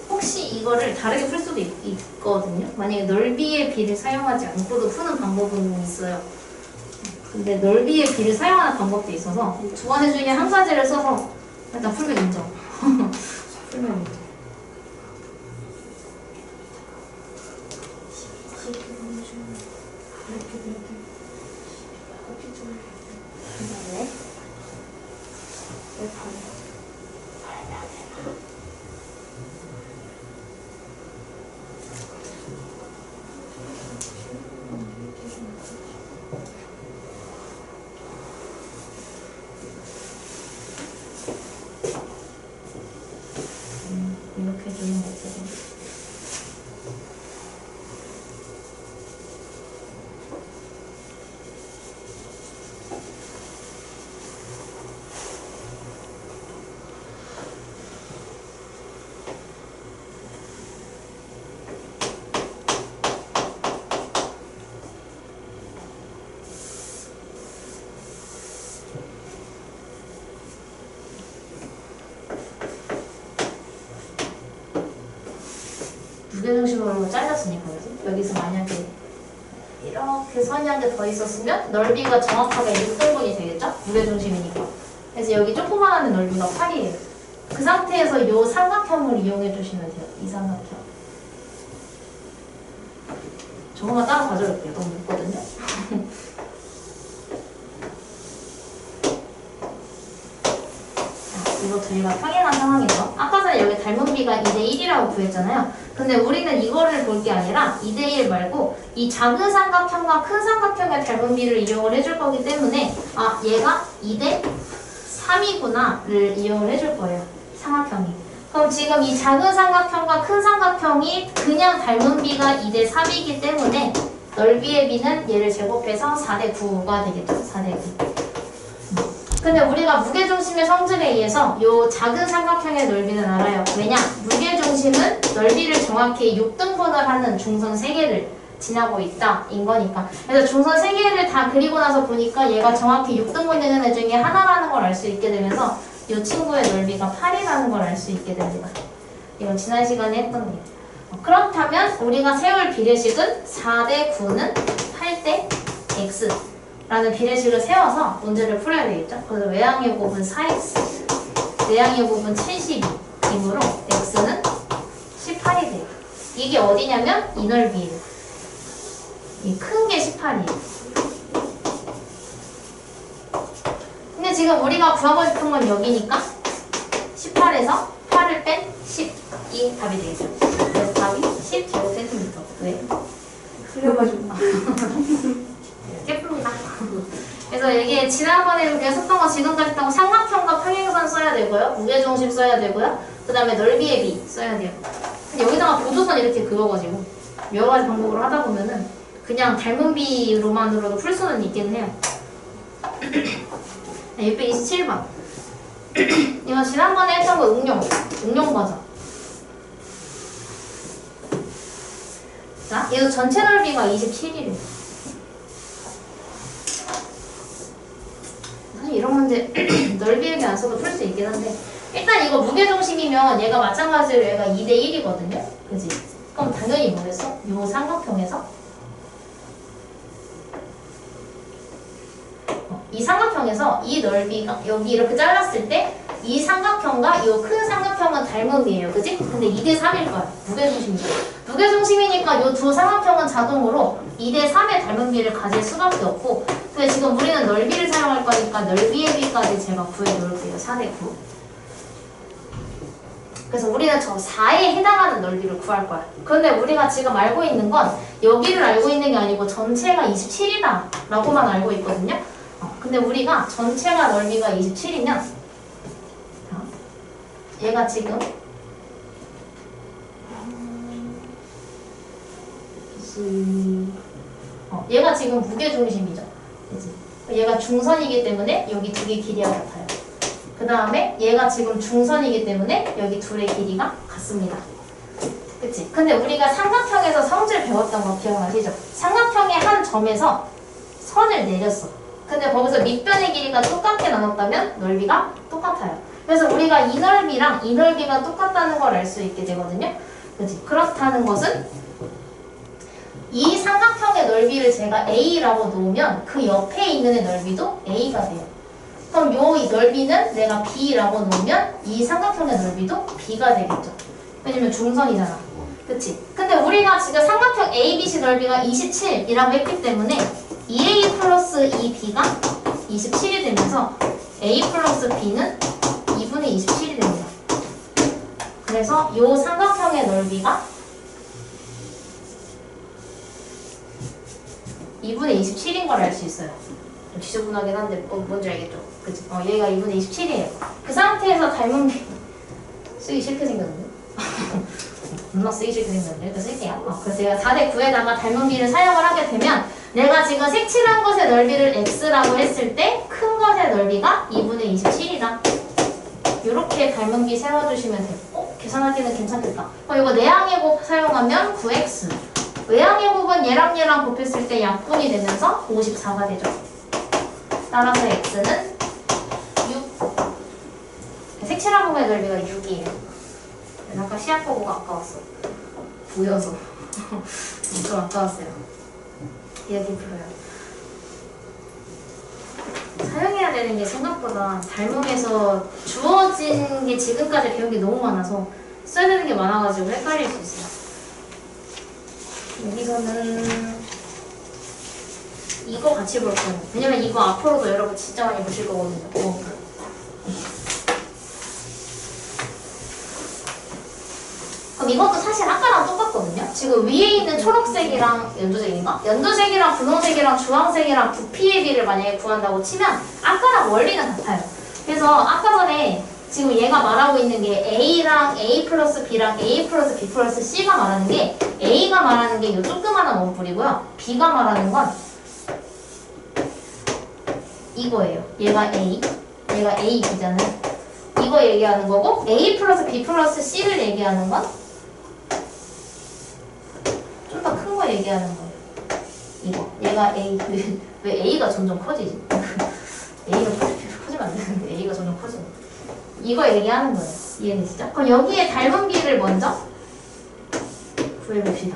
혹시 이거를 다르게 풀 수도 있거든요. 만약에 넓이의 비를 사용하지 않고도 푸는 방법은 있어요. 근데 넓이의 비를 사용하는 방법도 있어서 두 가지 중에 한 가지를 써서 일단 풀면 인정. 풀면 인정. 네. 무게중심으로 잘렸으니까 그지? 여기서 만약에 이렇게 선이 한 개 더 있었으면 넓이가 정확하게 6등분이 되겠죠? 무게중심이니까. 그래서 여기 조그마한 넓이가 8이에요. 그 상태에서 이 삼각형을 이용해 주시면 돼요. 이 삼각형. 저거만 따로 가져올게요. 너무 묻거든요. 이거 저희가 평행한 상황이죠. 아까 전에 여기 닮은 비가 2대1이라고 구했잖아요. 근데 우리는 이거를 볼 게 아니라 2대1 말고 이 작은 삼각형과 큰 삼각형의 닮은 비를 이용을 해줄 거기 때문에 아 얘가 2대3이구나를 이용을 해줄 거예요. 삼각형이. 그럼 지금 이 작은 삼각형과 큰 삼각형이 그냥 닮은 비가 2대3이기 때문에 넓이의 비는 얘를 제곱해서 4대9가 되겠죠. 4대9. 근데 우리가 무게중심의 성질에 의해서 이 작은 삼각형의 넓이는 알아요. 왜냐? 무게중심은 넓이를 정확히 6등분을 하는 중선 3개를 지나고 있다 인 거니까. 그래서 중선 3개를 다 그리고 나서 보니까 얘가 정확히 6등분 되는 애 중에 하나라는 걸 알 수 있게 되면서 이 친구의 넓이가 8이라는 걸 알 수 있게 됩니다. 이건 지난 시간에 했던 일. 그렇다면 우리가 세울 비례식은 4대9는 8대 x 라는 비례식을 세워서 문제를 풀어야 되겠죠? 그래서 외항의 곱은 4x, 내항의 곱은 72이므로 x는 18이 돼요. 이게 어디냐면 이 넓이에요. 이 큰 게 18이에요. 근데 지금 우리가 구하고 싶은 건 여기니까 18에서 8을 뺀 10이 답이 되겠죠. 그래서 답이 10제곱센티미터. 왜? 그래가지고 예쁩니다. 그래서 이게 지난번에 우리가 썼던 거 지금까지 했던 거 삼각형과 평행선 써야 되고요. 무게중심 써야 되고요. 그 다음에 넓이의 비 써야 돼요. 근데 여기다가 보조선 이렇게 그어가지고 여러 가지 방법으로 하다 보면은 그냥 닮은 비로만으로도 풀 수는 있긴 해요. 627번. 이거 지난번에 했던 거 응용 버전. 자, 이거 전체 넓이가 27이래요. 사실 이런 문제 넓이에 안 써도 풀 수 있긴 한데 일단 이거 무게중심이면 얘가 마찬가지로 얘가 2대1이거든요. 그지? 그럼 당연히 뭐겠어? 요 삼각형에서 이 삼각형에서 이 넓이가 여기 이렇게 잘랐을 때 이 삼각형과 이 큰 삼각형은 닮은 비예요. 그지? 근데 2대3일 거야. 무게중심이죠. 무게중심이니까 이 두 삼각형은 자동으로 2대3의 닮은 비를 가질 수밖에 없고 근데 지금 우리는 넓이를 사용할 거니까 넓이의 비까지 제가 구해놓을게요. 4대9. 그래서 우리는 저 4에 해당하는 넓이를 구할 거야. 그런데 우리가 지금 알고 있는 건 여기를 알고 있는 게 아니고 전체가 27이다 라고만 알고 있거든요. 근데 우리가 전체가 넓이가 27이면 얘가 지금 얘가 지금 무게중심이죠. 그치? 얘가 중선이기 때문에 여기 두 개 길이가 같아요. 그 다음에 얘가 지금 중선이기 때문에 여기 둘의 길이가 같습니다. 그치? 근데 우리가 삼각형에서 성질 배웠던 거 기억나시죠? 삼각형의 한 점에서 선을 내렸어. 근데 거기서 밑변의 길이가 똑같게 나눴다면 넓이가 똑같아요. 그래서 우리가 이 넓이랑 이 넓이가 똑같다는 걸 알 수 있게 되거든요. 그치? 그렇다는 것은 이 삼각형의 넓이를 제가 A라고 놓으면 그 옆에 있는 애 넓이도 A가 돼요. 그럼 이 넓이는 내가 B라고 놓으면 이 삼각형의 넓이도 B가 되겠죠. 왜냐면 중선이잖아. 그치? 근데 우리가 지금 삼각형 ABC 넓이가 27이라고 했기 때문에 2A 플러스 2B가 27이 되면서 A 플러스 B는 2분의 27이 됩니다. 그래서 이 삼각형의 넓이가 2분의 27인 걸 알 수 있어요. 좀 지저분하긴 한데 뭔지 알겠죠? 그치? 얘가 2분의 27이에요. 그 상태에서 닮은 게 쓰기 싫게 생겼는데? 겁나 쓰기 싫게 생겼는데? 일단 쓸게요. 그래서 제가 4대9에다가 닮은 비를 사용을 하게 되면 내가 지금 색칠한 것의 넓이를 x라고 했을 때 큰 것의 넓이가 2분의 27이다. 이렇게 닮은 비 세워주시면 되고 계산하기는 괜찮겠다. 그럼 이거 내항의 곱 사용하면 9x 외항의 곱은 얘랑 곱했을 때 약분이 되면서 54가 되죠. 따라서 x는 6 색칠한 곱의 넓이가 6이에요. 아까 시합 보고 아까웠어. 보여서 좀 아까웠어요. 이야기 풀어요. 사용해야 되는 게 생각보다 닮음에서 주어진 게 지금까지 배운 게 너무 많아서 써야 되는 게 많아가지고 헷갈릴 수 있어요. 여기서는 이거 같이 볼 거예요. 왜냐면 이거 앞으로도 여러분 진짜 많이 보실 거거든요. 그럼 이것도 사실 아까랑 똑같거든요. 지금 위에 있는 초록색이랑 연두색인가? 연두색이랑 분홍색이랑 주황색이랑 부피의 비를 만약에 구한다고 치면 아까랑 원리는 같아요. 그래서 아까 전에 지금 얘가 말하고 있는 게 A랑 A 플러스 B랑 A 플러스 B 플러스 C가 말하는 게 A가 말하는 게 이 조그마한 원뿔이고요. B가 말하는 건 이거예요. 얘가 A, 얘가 A, B잖아요. 이거 얘기하는 거고 A 플러스 B 플러스 C를 얘기하는 건 좀 더 큰 거 얘기하는 거예요. 이거. 얘가 A. 왜 A가 점점 커지지? A가 커지면 안 되는데 A가 점점 커지네. 이거 얘기하는 거예요. 이해되시죠? 그럼 여기에 닮은 비를 먼저 구해봅시다.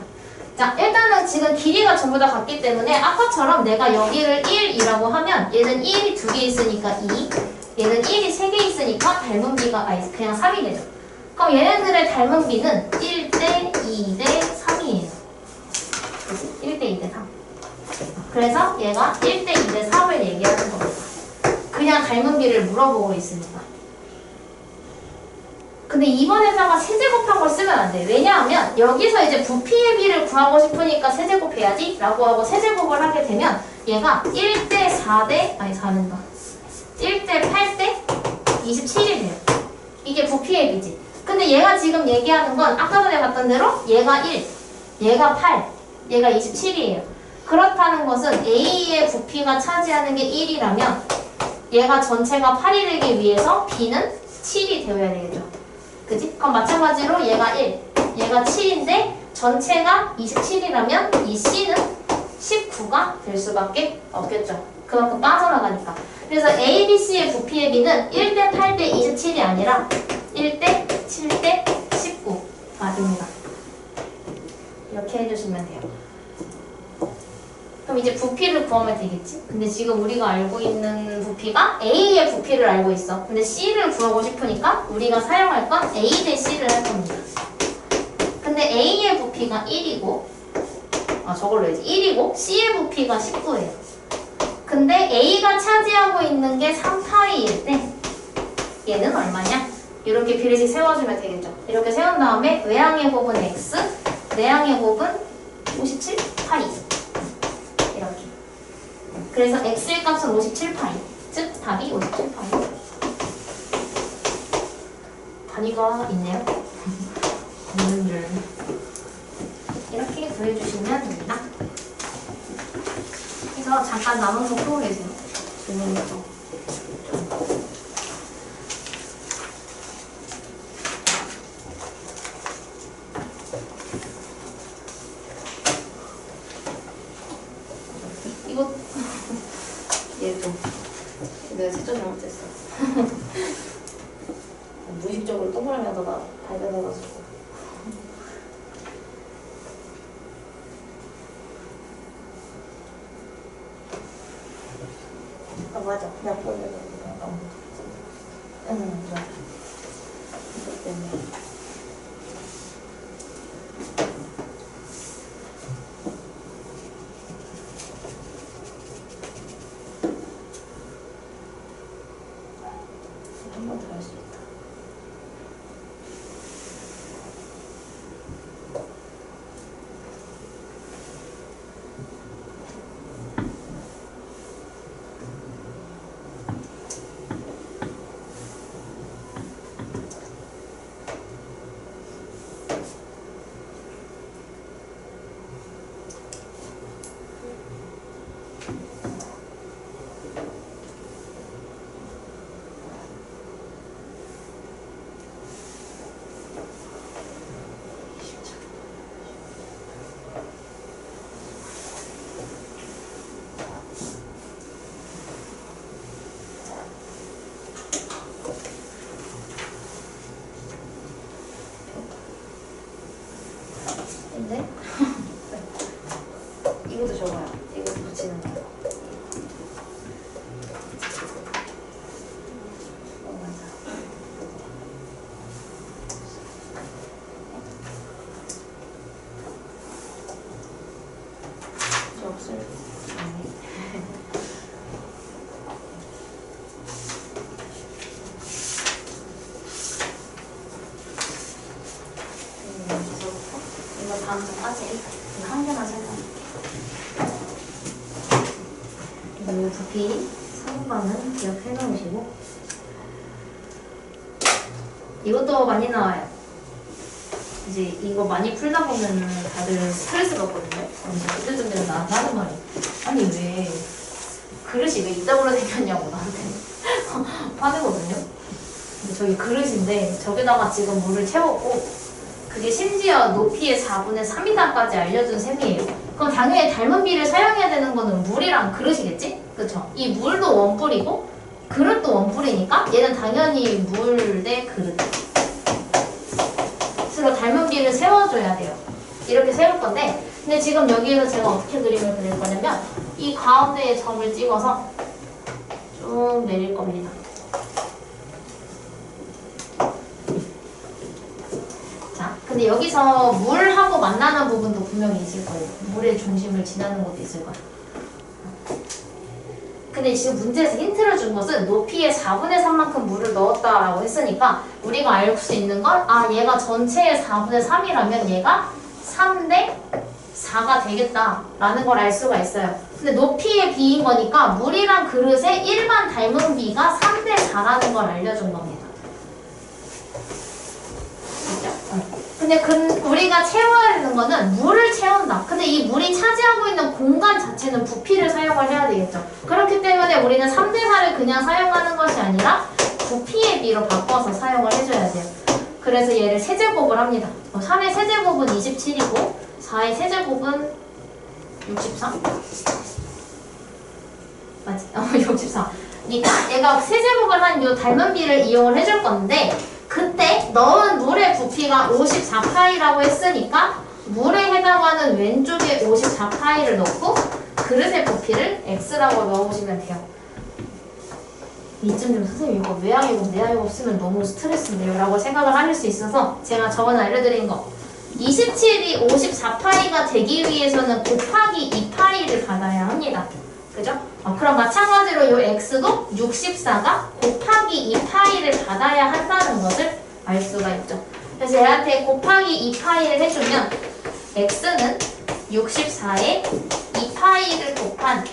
자, 일단은 지금 길이가 전부 다 같기 때문에 아까처럼 내가 여기를 1이라고 하면 얘는 1이 2개 있으니까 2, 얘는 1이 3개 있으니까 닮은 비가 그냥 3이 되죠. 그럼 얘네들의 닮은 비는 1대 2대 3이에요. 1대 2대 3. 그래서 얘가 1대 2대 3을 얘기하는 겁니다. 그냥 닮은 비를 물어보고 있으니까. 근데 이번에다가 세제곱한 걸 쓰면 안 돼. 왜냐하면 여기서 이제 부피의 비를 구하고 싶으니까 세제곱해야지 라고 하고 세제곱을 하게 되면 얘가 1대 4대 4는다. 1대 8대 27이 돼요. 이게 부피의 비지. 근데 얘가 지금 얘기하는 건 아까 전에 봤던 대로 얘가 1, 얘가 8, 얘가 27이에요. 그렇다는 것은 A의 부피가 차지하는 게 1이라면 얘가 전체가 8이 되기 위해서 B는 7이 되어야 되겠죠. 그지? 그럼 마찬가지로 얘가 1, 얘가 7인데 전체가 27이라면 이 C는 19가 될 수밖에 없겠죠. 그만큼 빠져나가니까. 그래서 A, B, C의 부피의 비는 1대 8대 27이 아니라 1대 7대 19가 됩니다. 이렇게 해주시면 돼요. 그럼 이제 부피를 구하면 되겠지? 근데 지금 우리가 알고 있는 부피가 A의 부피를 알고 있어. 근데 C를 구하고 싶으니까 우리가 사용할 건 A 대 C를 할 겁니다. 근데 A의 부피가 1이고 저걸로 해야지. 1이고 C의 부피가 19예요. 근데 A가 차지하고 있는 게 3파이일 때 얘는 얼마냐? 이렇게 비례식 세워주면 되겠죠. 이렇게 세운 다음에 외항의 곱은 X, 내항의 곱은 57파이. 이렇게. 그래서 X의 값은 57파이. 즉 답이 57파이. 단위가 있네요. 없는 줄. 이렇게 구해주시면 됩니다. 그래서 잠깐 남은 거 풀고 계세요. 질문 거. 이거 얘도 내가 세점 잘못했어. 무의식적으로 동그라미 하다가 발견해가지고. 맞아. 내가 보려고. 맞아. 이것 때문에. 한 번 더 할 수 있다. 근데 이것도 적어요. 이거 붙이는 거. 이거 다음 주까지 이거 한 개만 설명할게요. 이 부피 3번은 기억해 놓으시고 이것도 많이 나와요. 이제 이거 많이 풀다 보면은 다들 스트레스 받거든요. 그때쯤 되면 나한테 하는 말이 아니 왜 그릇이 왜 이따구로 생겼냐고 나한테 화내거든요. 근데 저기 그릇인데 저기다가 지금 물을 채웠고 그게 심지어 높이의 4분의 3이다까지 알려준 셈이에요. 그럼 당연히 닮은 비를 사용해야 되는 거는 물이랑 그릇이겠지? 그쵸? 이 물도 원뿔이고 그릇도 원뿔이니까 얘는 당연히 물 대 그릇. 그래서 닮은 비를 세워줘야 돼요. 이렇게 세울 건데 근데 지금 여기에서 제가 어떻게 그림을 그릴 거냐면 이 가운데에 점을 찍어서 쭉 내릴 겁니다. 자, 근데 여기서 물하고 만나는 부분도 분명히 있을 거예요. 물의 중심을 지나는 것도 있을 거예요. 근데 지금 문제에서 힌트를 준 것은 높이의 4분의 3만큼 물을 넣었다라고 했으니까 우리가 알 수 있는 건 얘가 전체의 4분의 3이라면 얘가 3대 4가 되겠다라는 걸 알 수가 있어요. 근데 높이의 비인 거니까 물이랑 그릇의 일반 닮은 비가 3대 4라는 걸 알려준 겁니다. 근데 우리가 채워야 되는 거는 물을 채운다. 근데 이 물이 차지하고 있는 공간 자체는 부피를 사용을 해야 되겠죠. 그렇기 때문에 우리는 3대 4를 그냥 사용하는 것이 아니라 부피의 비로 바꿔서 사용을 해줘야 돼요. 그래서 얘를 세제곱을 합니다. 3의 세제곱은 27이고 4의 세제곱은 63? 맞지? 63. 그러니까 얘가 세제곱을 한 이 닮은 비를 이용을 해줄 건데 그때 넣은 물의 부피가 54파이라고 했으니까 물에 해당하는 왼쪽에 54파이를 넣고 그릇의 부피를 x라고 넣어보시면 돼요. 이쯤 되면 선생님 이거 외항이고 내항이고 없으면 너무 스트레스인데요 라고 생각을 하실 수 있어서 제가 저번에 알려드린 거 27이 54파이가 되기 위해서는 곱하기 2파이를 받아야 합니다. 그죠? 그럼 마찬가지로 이 x도 64가 곱하기 2파이를 받아야 한다는 것을 알 수가 있죠. 그래서 얘한테 곱하기 2파이를 해주면 x는 64에 2파이를 곱한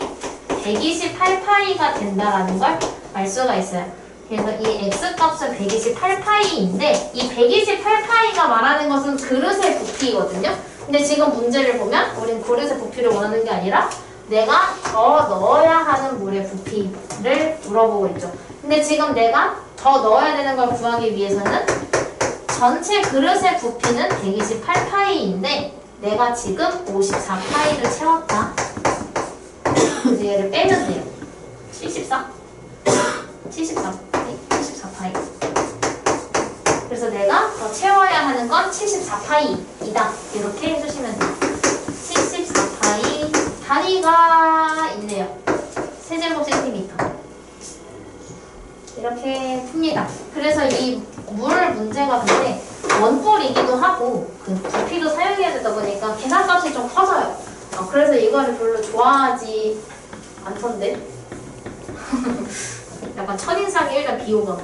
128파이가 된다라는 걸 알 수가 있어요. 그래서 이 x값은 128파이인데 이 128파이가 말하는 것은 그릇의 부피거든요. 근데 지금 문제를 보면 우린 그릇의 부피를 원하는 게 아니라 내가 더 넣어야 하는 물의 부피를 물어보고 있죠. 근데 지금 내가 더 넣어야 되는 걸 구하기 위해서는 전체 그릇의 부피는 128파이인데 내가 지금 54파이를 채웠다. 그래서 얘를 빼면 돼요. 74? 74파이. 그래서 내가 더 채워야 하는 건 74파이이다. 이렇게 해주시면 돼요. 74파이. 다리가 있네요. 세제곱 센티미터. 이렇게 풉니다. 그래서 이 물 문제가 근데 원뿔이기도 하고 그 부피도 사용해야 되다 보니까 계산값이 좀 커져요. 그래서 이거를 별로 좋아하지 않던데. 약간 첫인상이 일단 비호감.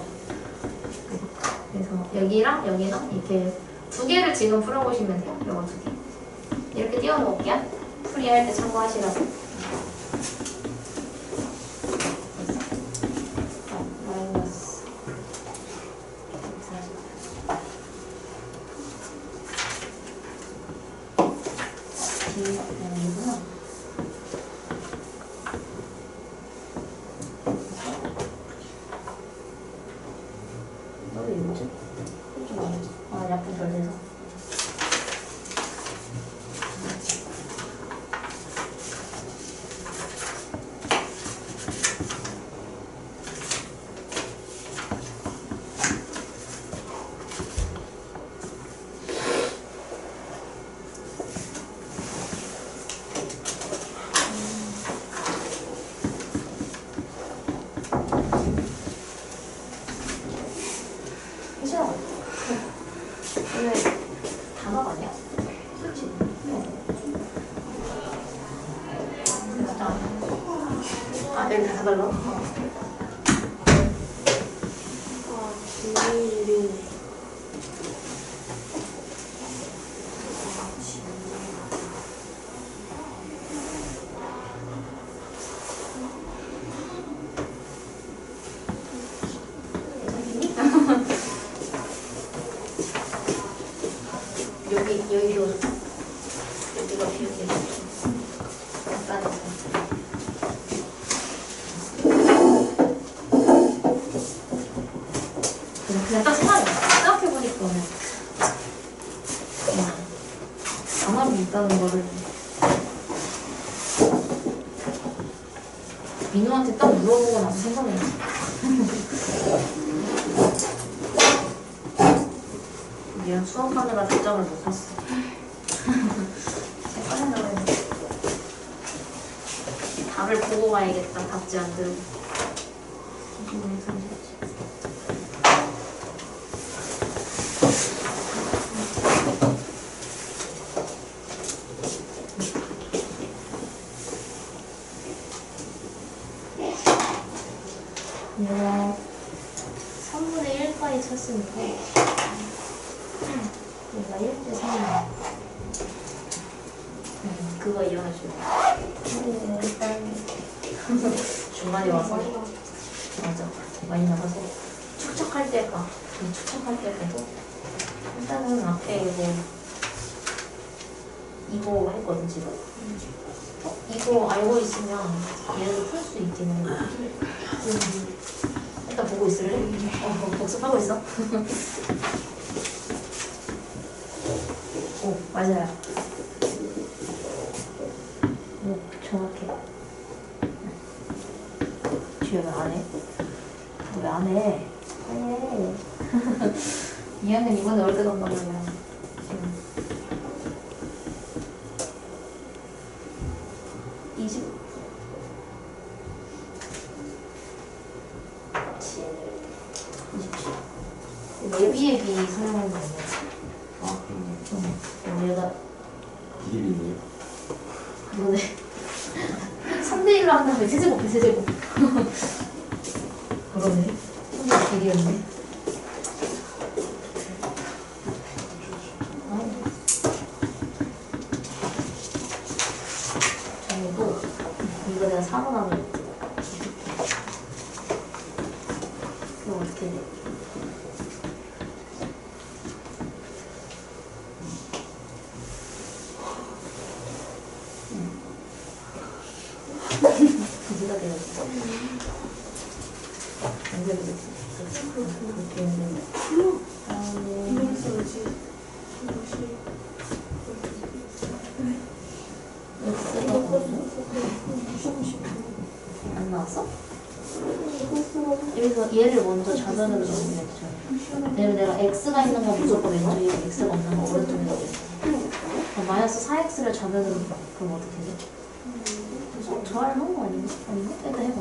그래서 여기랑 여기랑 이렇게 두 개를 지금 풀어보시면 돼요. 이거 두 개. 이렇게 띄워놓을게요. 풀이할 때 참고하시라고. 마이너스 140. D이구나. 왜 이러지? 약분 덜 돼서. 다 달라. 아, 비밀이. 여기도 여기가 비우게 약간 그냥 딱 생각해보니까 강압이 있다는 거를 민우한테 딱 물어보고 나서 생각했지. 얘는 수업하느라 답장을 못 봤어. 꺼낸다고 했는데 답을 보고 와야겠다. 답지 안 들고. 얘가 3분의 1까지 쳤으니까 얘가 1대 3이야. 그거 이용해줘. 일단 중간에 와서 맞아 많이 나가서 축척할 때가 축척할 때도 일단은 앞에 이거 했거든 지금. 이거 알고 있으면 얘를 풀 수 있기는 해. 일단 보고 있을래? 복습하고 있어. 오 맞아요. 오 정확해. 뒤에 왜 안 해? 왜 안 해? 해. 미안해 이번에 얼른 온단 말이야. 지금 27 예비 설명하는 거 아니야? 얘가 비밀이네요. 그러네. 3대1로 한 다음에 세제곱 세제곱. 그러네. 3대 길이었네. 저희도 이거 내가 4번 하면 이거 어떻게 돼? 부지가 되어 있어. 언제 그랬지? 그렇게 했는데. 이런 소리지. 안 나왔어? 여기서 얘를 먼저 좌변으로 넣으면 되죠. 내가 x가 있는 건 무조건 왼쪽이고 x가 없는 건 오른쪽에 넣어야겠어. 마이너스 4x를 좌변으로 넣어. 그럼 어떻게 돼? 저할 한거 아닌가? 아닌가? 일단 해봐.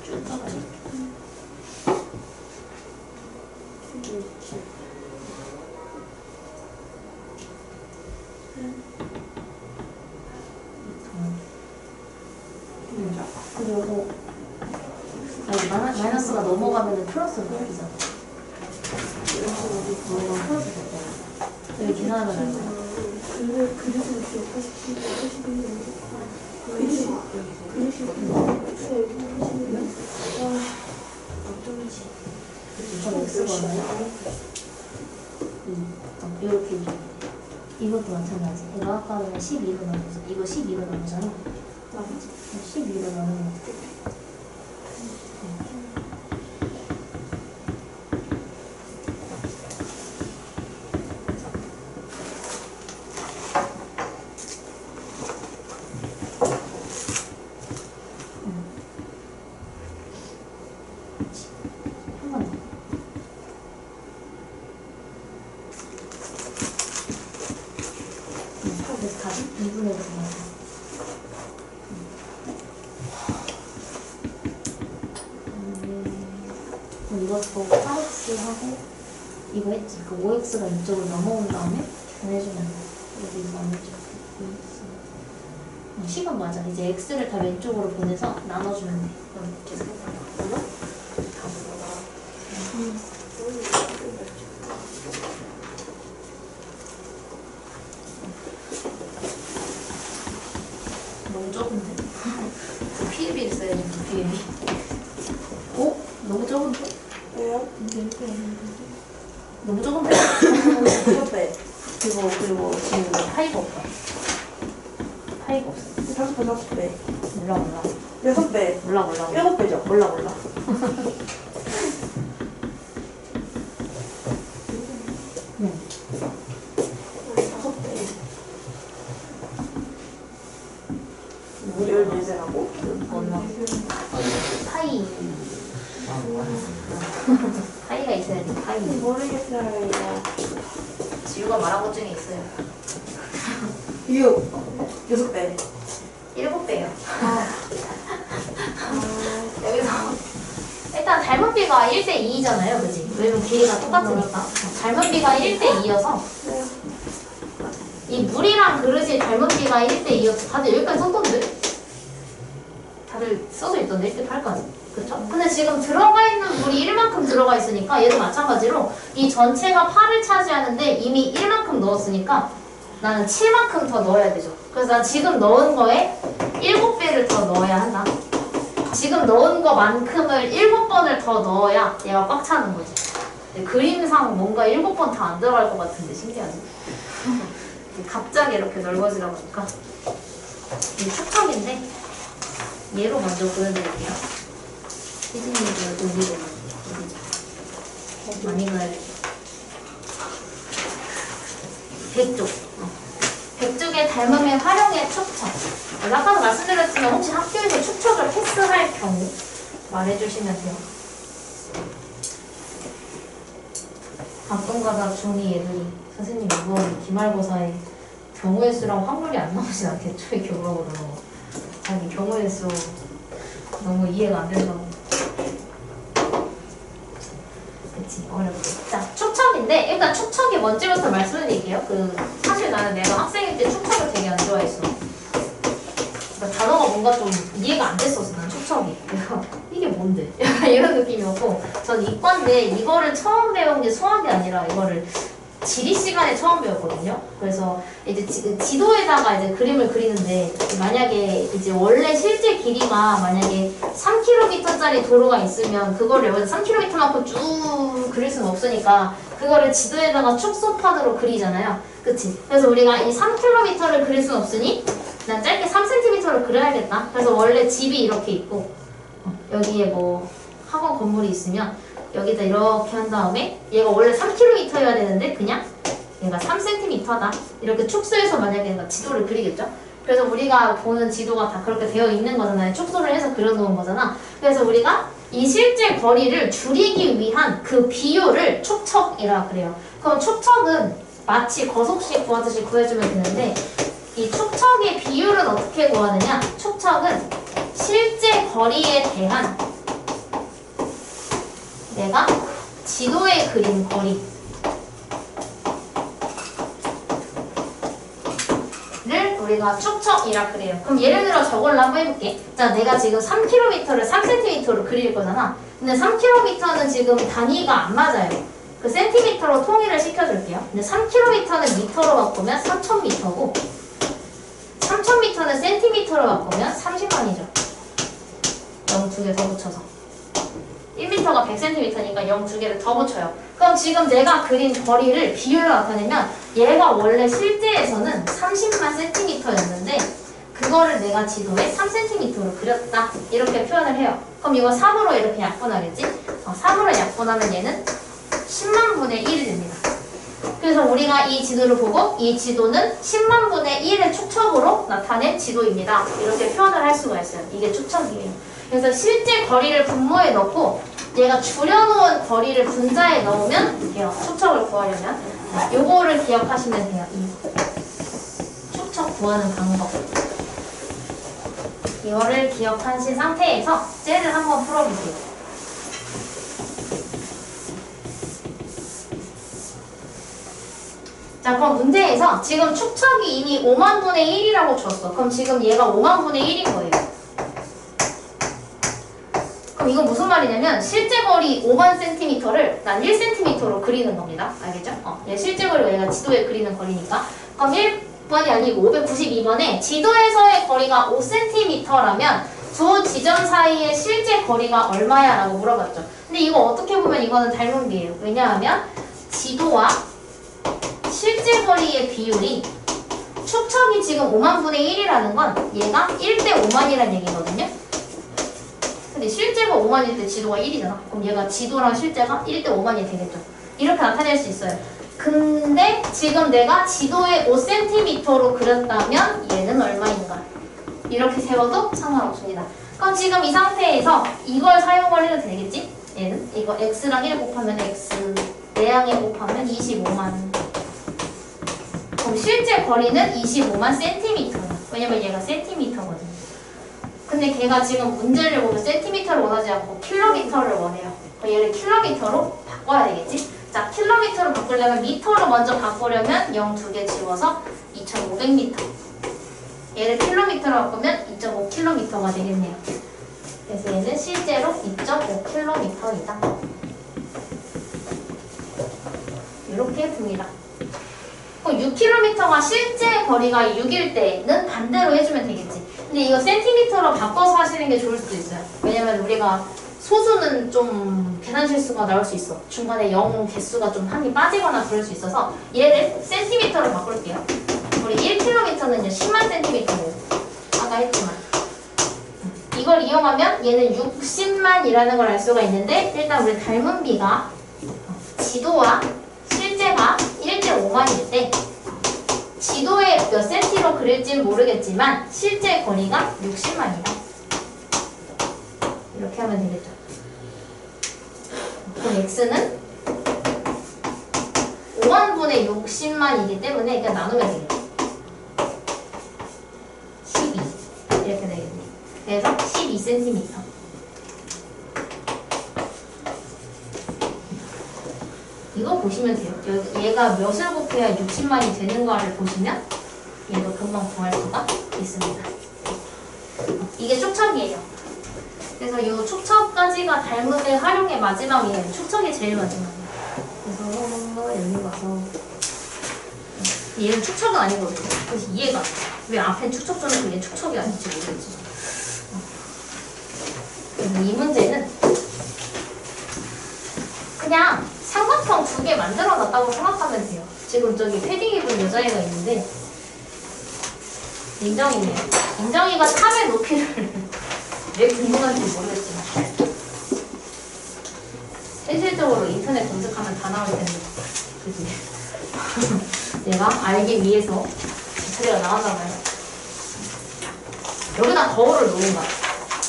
쭉 가봐야지. 그리고 마이너스가 넘어가면 플러스로 바뀌잖아. 넘어가면 플러스 바뀌잖아. 여기 계산하면 안 돼. 그릇을 기억하시고 이렇게 이것도 마찬가지. 이거 아까는 12로 나눠서 이거 12로 나누잖아. 12로 나누는 거. 그래서 다시 2분의 1로 나눠. 이것도 4x 하고 이거 했지. 그 5x가 이쪽으로 넘어온 다음에 보내주면 돼. 여기 나누죠. 5x 식은 맞아. 이제 x를 다 왼쪽으로 보내서 나눠주면 돼. 그럼 계속 해봐. 너무 적은데? PLB 있어야지, PLB. 오? 너무 적은데? 왜요? 너무 적은데? 다섯 배. 그리고 지금 파이가 없다. 파이가 없어. 다섯 배. 몰라. 여섯 배. 몰라. 일곱 배죠. 몰라. 다섯 배. 14배라고? 얼마? 파이. 파이가 있어야 돼. 파이. 모르겠어요, 이거. 지우가 말한 것 중에 있어요. 6. 여섯 배. 7배요. 아. 여기서 일단 닮은 비가 1대2잖아요, 그치? 왜냐면 길이가 똑같으니까. 닮은 비가 1대2여서 네. 이 물이랑 그릇이 닮은 비가 1대2여서 다들 여기까지 썼던데? 다들 써져 있던데, 1대8까지. 그쵸? 근데 지금 들어가 있는 물이 1만큼 들어가 있으니까 얘도 마찬가지로 이 전체가 8을 차지하는데 이미 1만큼 넣었으니까 나는 7만큼 더 넣어야 되죠. 그래서 난 지금 넣은 거에 7배를 더 넣어야 한다. 지금 넣은 거만큼을 7번을 더 넣어야 얘가 꽉 차는 거지. 그림상 뭔가 7번 다 안 들어갈 것 같은데 신기하지? 갑자기 이렇게 넓어지다 보니까 이 축척인데 얘로 먼저 보여드릴게요. 희진이도 여기로 많이 넣어야겠다. 100쪽. 100쪽의 닮음의 활용의 축척. 아까도 말씀드렸지만 혹시 학교에서 축척을 패스할 경우 말해주시면 돼요. 가끔가다 중2 애들이 선생님 이번 기말고사에 경우의 수랑 확률이 안 나오진 않겠죠? 이렇게 물어보더라고. 자기 경우의 수 너무 이해가 안 된다고. 그치, 어렵지. 자, 축척인데 일단 축척이 뭔지부터 말씀드릴게요. 사실 나는 내가 학생일 때 축척을 되게 안 좋아했어. 그러니까 단어가 뭔가 좀 이해가 안 됐었어, 난 축척이. 그래서 이게 뭔데? 이런 느낌이었고, 전 이과인데 이거를 처음 배운 게 수학이 아니라 이거를 지리 시간에 처음 배웠거든요. 그래서 이제 지도에다가 이제 그림을 그리는데 만약에 이제 원래 실제 길이가 만약에 3km짜리 도로가 있으면 그거를 여기서 3km만큼 쭉 그릴 수는 없으니까 그거를 지도에다가 축소판으로 그리잖아요. 그치? 그래서 우리가 이 3km를 그릴 수는 없으니 난 짧게 3cm를 그려야겠다. 그래서 원래 집이 이렇게 있고 여기에 뭐 학원 건물이 있으면 여기다 이렇게 한 다음에 얘가 원래 3km여야 되는데 그냥 얘가 3cm다 이렇게 축소해서 만약에 내가 지도를 그리겠죠. 그래서 우리가 보는 지도가 다 그렇게 되어 있는 거잖아요. 축소를 해서 그려놓은 거잖아. 그래서 우리가 이 실제 거리를 줄이기 위한 그 비율을 축척이라 그래요. 그럼 축척은 마치 거속식 구하듯이 구해주면 되는데 이 축척의 비율은 어떻게 구하느냐. 축척은 실제 거리에 대한 내가 지도에 그린 거리를 우리가 축척이라 그래요. 그럼 예를 들어 저걸로 한번 해볼게. 자, 내가 지금 3km를 3cm로 그릴 거잖아. 근데 3km는 지금 단위가 안 맞아요. 그 센티미터로 통일을 시켜줄게요. 근데 3km는 미터로 바꾸면 3000m고 3000m는 센티미터로 바꾸면 30만이죠. 0 두 개 더 붙여서 1m가 100cm니까 0 두 개를 더 붙여요. 그럼 지금 내가 그린 거리를 비율로 나타내면 얘가 원래 실제에서는 30만 cm였는데 그거를 내가 지도에 3cm로 그렸다. 이렇게 표현을 해요. 그럼 이거 3으로 이렇게 약분하겠지? 3으로 약분하면 얘는 10만 분의 1이 됩니다. 그래서 우리가 이 지도를 보고 이 지도는 10만 분의 1의 축척으로 나타낸 지도입니다. 이렇게 표현을 할 수가 있어요. 이게 축척이에요. 그래서 실제 거리를 분모에 넣고 얘가 줄여놓은 거리를 분자에 넣으면 돼요. 축척을 구하려면 요거를 기억하시면 돼요. 이 축척 구하는 방법 이거를 기억하신 상태에서 쟤를 한번 풀어볼게요. 자, 그럼 문제에서 지금 축척이 이미 5만 분의 1이라고 줬어. 그럼 지금 얘가 5만 분의 1인 거예요. 그럼 이건 무슨 말이냐면 실제 거리 5만 cm를 난 1cm로 그리는 겁니다. 알겠죠? 얘 실제 거리가 얘가 지도에 그리는 거리니까. 그럼 1번이 아니고 592번에 지도에서의 거리가 5cm라면 두 지점 사이의 실제 거리가 얼마야? 라고 물어봤죠. 근데 이거 어떻게 보면 이거는 닮은 비예요. 왜냐하면 지도와 실제 거리의 비율이 축척이 지금 5만 분의 1이라는 건 얘가 1대 5만이라는 얘기거든요. 근데 실제가 5만일 때 지도가 1이잖아. 그럼 얘가 지도랑 실제가 1대 5만이 되겠죠. 이렇게 나타낼 수 있어요. 근데 지금 내가 지도에 5cm로 그렸다면 얘는 얼마인가? 이렇게 세워도 상관없습니다. 그럼 지금 이 상태에서 이걸 사용을 해도 되겠지? 얘는 이거 x랑 1 곱하면 x 4양에 곱하면 25만. 그럼 실제 거리는 25만 cm야. 왜냐면 얘가 cm거든요. 근데 걔가 지금 문제를 보면 cm를 원하지 않고 킬로미터를 원해요. 그럼 얘를 킬로미터로 바꿔야 되겠지? 자, 킬로미터로 바꾸려면 미터로 먼저 바꾸려면 0 2개 지워서 2500m. 얘를 킬로미터로 바꾸면 2.5km가 되겠네요. 그래서 얘는 실제로 2.5km이다. 이렇게 봅니다. 6km가 실제 거리가 6일 때는 반대로 해주면 되겠지. 근데 이거 센티미터로 바꿔서 하시는 게 좋을 수도 있어요. 왜냐면 우리가 소수는 좀 계산 실수가 나올 수 있어. 중간에 0 개수가 좀 한이 빠지거나 그럴 수 있어서 얘를 센티미터로 바꿀게요. 우리 1km는요 10만 센티미터예요. 아까 했지만 이걸 이용하면 얘는 60만이라는 걸 알 수가 있는데 일단 우리 닮은 비가 지도와 실제가 1대 5만일 때 지도에 몇 센티로 그릴지는 모르겠지만 실제 거리가 60만이다. 이렇게 하면 되겠죠. 그럼 x는 5만 분의 60만이기 때문에 그냥 나누면 되겠죠. 12 이렇게 되겠네. 그래서 12cm. 이거 보시면 돼요. 얘가 몇을 곱해야 60만이 되는가를 보시면 얘도 금방 구할 수가 있습니다. 이게 축척이에요. 그래서 이 축척까지가 닮음의 활용의 마지막이에요. 축척이 제일 마지막이에요. 그래서 여기 가서 얘는 축척은 아니거든요. 그래서 이해가 안 돼. 왜 앞에 축척 전에 얘는 축척이 아닌지 모르겠지. 그래서 이 문제는 그냥 삼각형 2개 만들어 놨다고 생각하면 돼요. 지금 저기 패딩 입은 여자애가 있는데 민정이네요. 민정이가 탑의 높이를 왜 궁금한지 모르겠지만 현실적으로 인터넷 검색하면 다 나올 텐데 그치? 내가 알기 위해서 자리가 나왔나 봐요. 여기다 거울을 놓은 거야.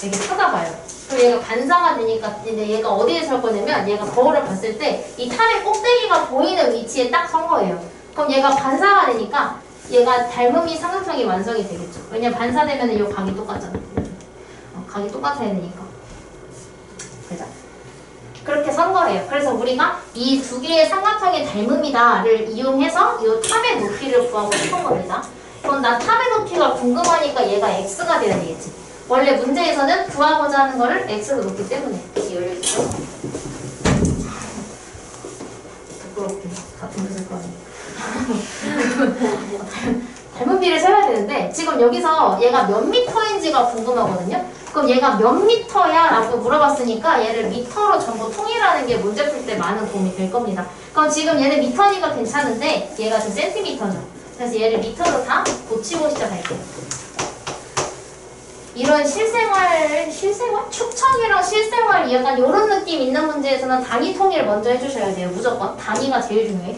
이렇게 찾아봐요. 그럼 얘가 반사가 되니까 이제 얘가 어디에 설 거냐면 얘가 거울을 봤을 때 이 탑의 꼭대기가 보이는 위치에 딱 선 거예요. 그럼 얘가 반사가 되니까 얘가 닮음이 삼각형이 완성이 되겠죠. 왜냐면 반사되면 이 각이 똑같잖아. 각이 똑같아야 되니까. 그죠? 그렇게 선 거예요. 그래서 우리가 이 두 개의 삼각형의 닮음이다를 이용해서 이 탑의 높이를 구하고 싶은 겁니다. 그럼 나 탑의 높이가 궁금하니까 얘가 x가 돼야 되겠지. 원래 문제에서는 구하고자 하는 거를 x로 놓기 때문에 이렇게 열려있죠. 부끄럽게 같은 뜻일 거 아니에요. 닮은 비를 세워야 되는데 지금 여기서 얘가 몇 미터인지가 궁금하거든요. 그럼 얘가 몇 미터야? 라고 물어봤으니까 얘를 미터로 전부 통일하는 게 문제 풀 때 많은 도움이 될 겁니다. 그럼 지금 얘는 미터니까 괜찮은데 얘가 지금 센티미터죠. 그래서 얘를 미터로 다 고치고 시작할게요. 이런 실생활? 축척이랑 실생활 약간 이런 느낌 있는 문제에서는 단위 통일 먼저 해주셔야 돼요. 무조건. 단위가 제일 중요해.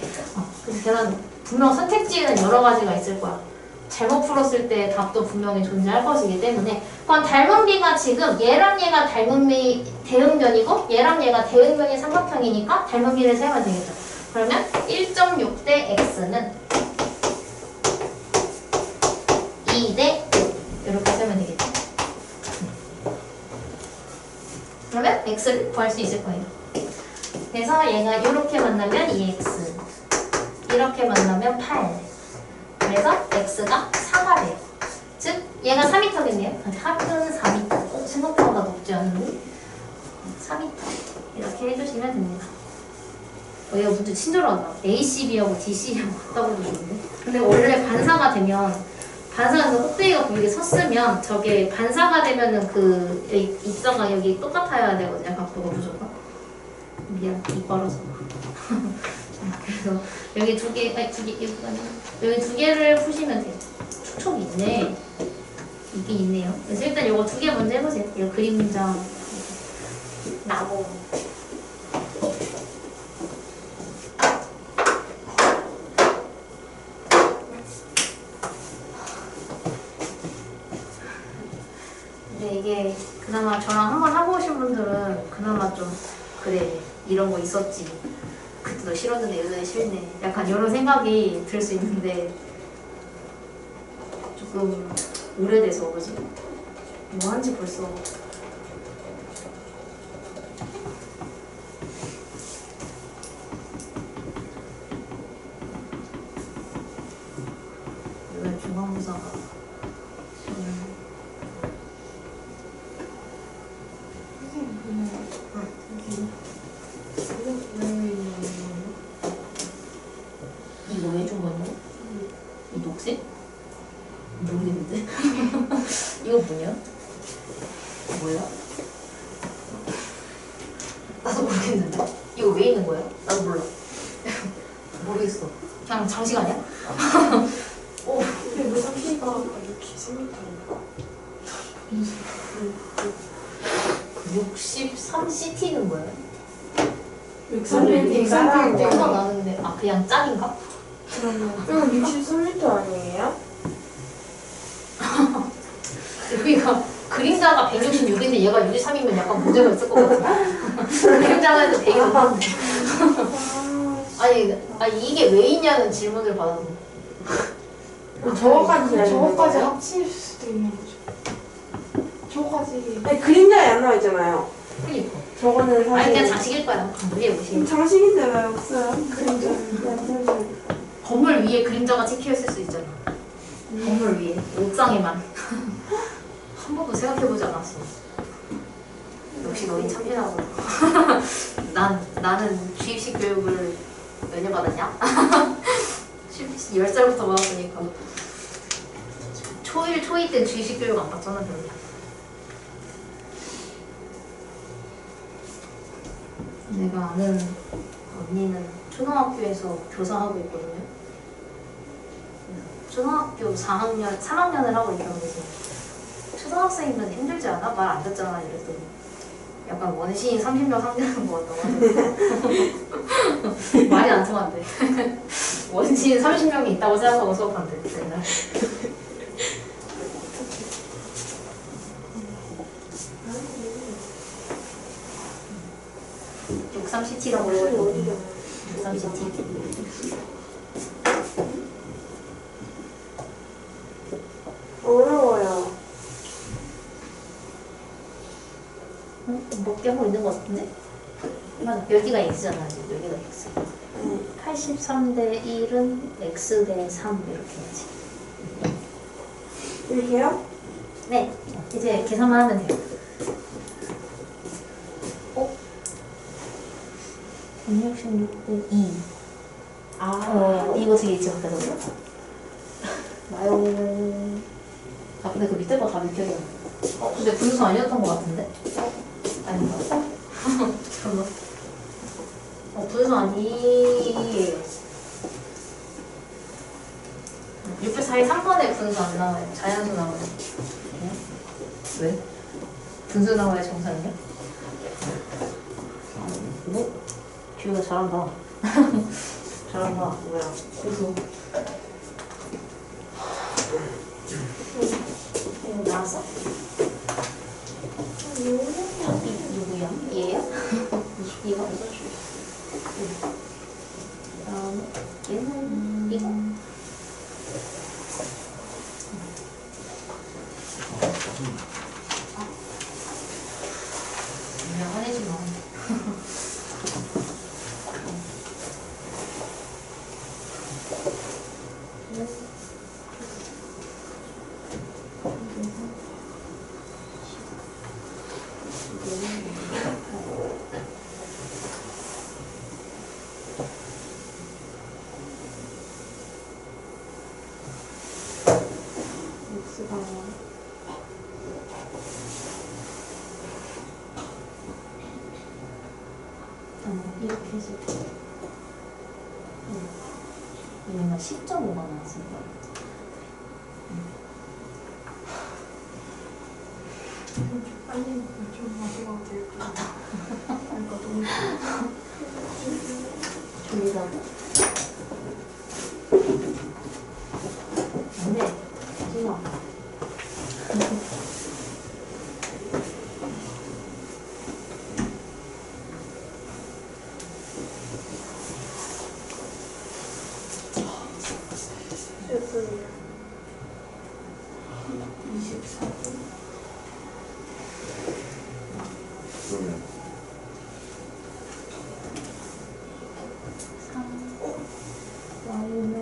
그래서 계산 분명 선택지에는 여러 가지가 있을 거야. 잘못 풀었을 때 답도 분명히 존재할 것이기 때문에 그럼 닮은 비가 지금 얘랑 얘가 닮은 비 대응면이고 얘랑 얘가 대응면이 삼각형이니까 닮은 비를 세면 되겠죠. 그러면 1.6 대 x는 2 대 5 이렇게 세면 되겠죠. 그러면 x를 구할 수 있을 거예요. 그래서 얘가 이렇게 만나면 2x 이렇게 만나면 8. 그래서 x가 4가 돼요. 즉 얘가 4m겠네요. 합은 4m. 생각보다 높지 않니? 4m. 이렇게 해주시면 됩니다. 얘가 문제 친절하다. ACB하고 DC하고 같다고 보시는데. 근데 원래 반사가 되면 반사에서 꼭대기가 보이게 섰으면 저게 반사가 되면은 그 입자가 여기 똑같아야 되거든요. 각도가 무조건. 미안, 입 벌어서. 그래서 여기 두 개, 아니 두 개, 여기 두 개를 푸시면 돼요. 축척이 있네. 이게 있네요. 그래서 일단 이거 두 개 먼저 해보세요. 이거 그림자 나무. 근데 이게 그나마 저랑 한번 하고 오신 분들은 그나마 좀 그래 이런 거 있었지. 그때도 싫었는데 요즘에 싫네. 약간 이런 생각이 들 수 있는데 조금 오래돼서 그지? 뭐 한지 벌써 왜 중간고사가 이거 왜 준 거냐? 이 녹색? 모르겠는데? 이거 뭐냐? 뭐야? 나도 모르겠는데? 이거 왜 있는 거야? 나도 몰라. 모르겠어. 그냥 장식 아니야? 오, 근데 왜 30가 이렇게 3m인가? 63CT는 뭐야? 6cm 따라한 생각 거 나는데 아 그냥 짝인가? 그럼 63m 아니에요? 여기가 그림자가 166인데 얘가 63이면 약간 문제가 있을 것 같아. 그림자가 해도 100이 넘는데. 아니 이게 왜 있냐는 질문을 받았어. 저거까지 합칠 수도 있는 거죠. 저거까지. 아니 그림자에 안 나와 있잖아요. 그니까. 저거는 사실. 아니 그냥 장식일 거야. 무리해 무시해. 장식인데 왜 없어요? 그림자. 건물 위에 그림자가 찍혀있을 수 있잖아. 건물 위에 옥상에만. 한 번도 생각해보지 않았어. 역시 너희 참신하고. 나는 주입식 교육을 몇 년 받았냐? 10살부터 받았으니까. 초1, 초2 때 주입식 교육 안 받잖아 별로. 내가 아는 언니는 초등학교에서 교사하고 있거든요. 초등학교 4학년, 3학년을 하고 있다는데 초등학생이면 힘들지 않아? 말 안 듣잖아 이랬더니 약간 원시인 30명 상대하는 것 같다고 하더라고. 말이 안 통한대. 원시인 30명이 있다고 생각하고 수업한대 맨날. 63CT라고 해가지고 63CT. 어려워요. 몇 개 하고 있는 것 같은데? 맞아. 여기가 X잖아. 여기가 X. 83대 1은 X 대 3 이렇게 해야지. 이렇게요? 네. 이제 계산만 하면 돼요. 166대 2. 이거 되게 있지 못해서 그래? 나요. 아, 근데 그 밑에 거 다 밑에 거. 근데 분수 아니었던 것 같은데? 아닌가? 잠깐만. 분수 아니에요. 604의 3번에 분수 안 나와요. 자연수 나와요. 왜? 분수 나와야 정상이야? 뭐? 규가 잘한다. 잘한다. 뭐야? 고소. 이거 나왔어? 누구야? 얘야? 이거? 얘는 이거? 그냥 화내지 마. x가 이렇게 해서 얘가 10.5가 나왔으니까 빨리 좀 마셔봐도 될것 같아. 그러니까 너무 졸리다고? 안돼 하지마 슬프네요. 24분. 그러면 3y는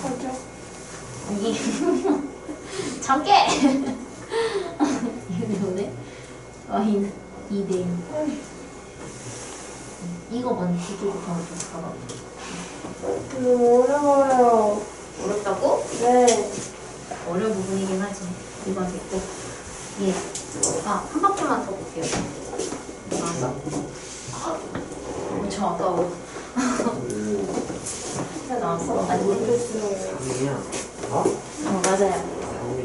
맞아. 잠깨! 이거네? y는 2대 1 이거 먼저 두고 바로 좀 봐봐 너무 어려워요. 어렵다고? 네. 어려운 부분이긴 하지 이건 됐고 예. 한 바퀴만 더 볼게요 나왔어? 엄청 아까워 진짜 나왔어? 아니 모르겠어요. 3이야. 맞아요 3m.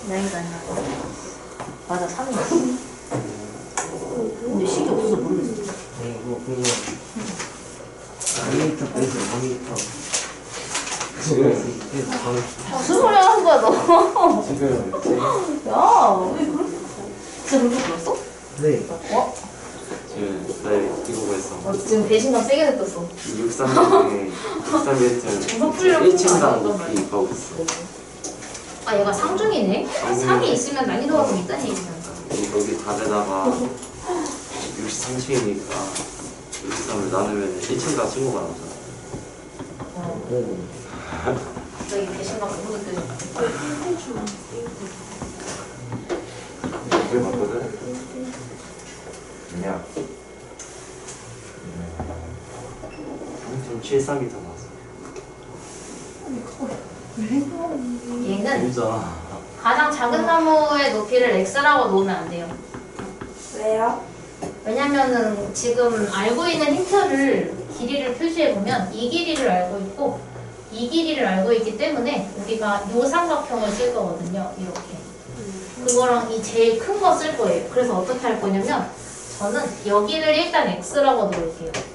다행이다 맞아 3이야 근데 식이 없어서 모르겠어 네, 이거 그냥 4m 빼서 4m. 지금 그래서 4m. 무슨 소리 하는 거야 너 지금 야, 왜 그렇게 진짜 그렇게 불렀어? 네. 어? 지금 나 이거 보였어. 지금 배신감 세게 느꼈어 63m 이거 풀려고 1층당 아니었던 높이 가고 있어. 아 얘가 상중이네? 3이 있으면 난이도가 좀 있다는 얘기잖아 여기 답에다가 63층이니까 63을 나누면 1층당 친구가 나오잖아. 네. 갑자기 배신감 너무 느껴져 왜 맞거든? 그냥 3.73m 나왔어. 얘는 진짜. 가장 작은 나무의 높이를 x라고 놓으면 안 돼요 왜요? 왜냐면은 지금 알고 있는 힌트를 길이를 표시해보면 이 길이를 알고 있고 이 길이를 알고 있기 때문에 우리가 요 삼각형을 쓸 거거든요 이렇게 그거랑 이 제일 큰 거 쓸 거예요 그래서 어떻게 할 거냐면 저는 여기를 일단 x라고 놓을게요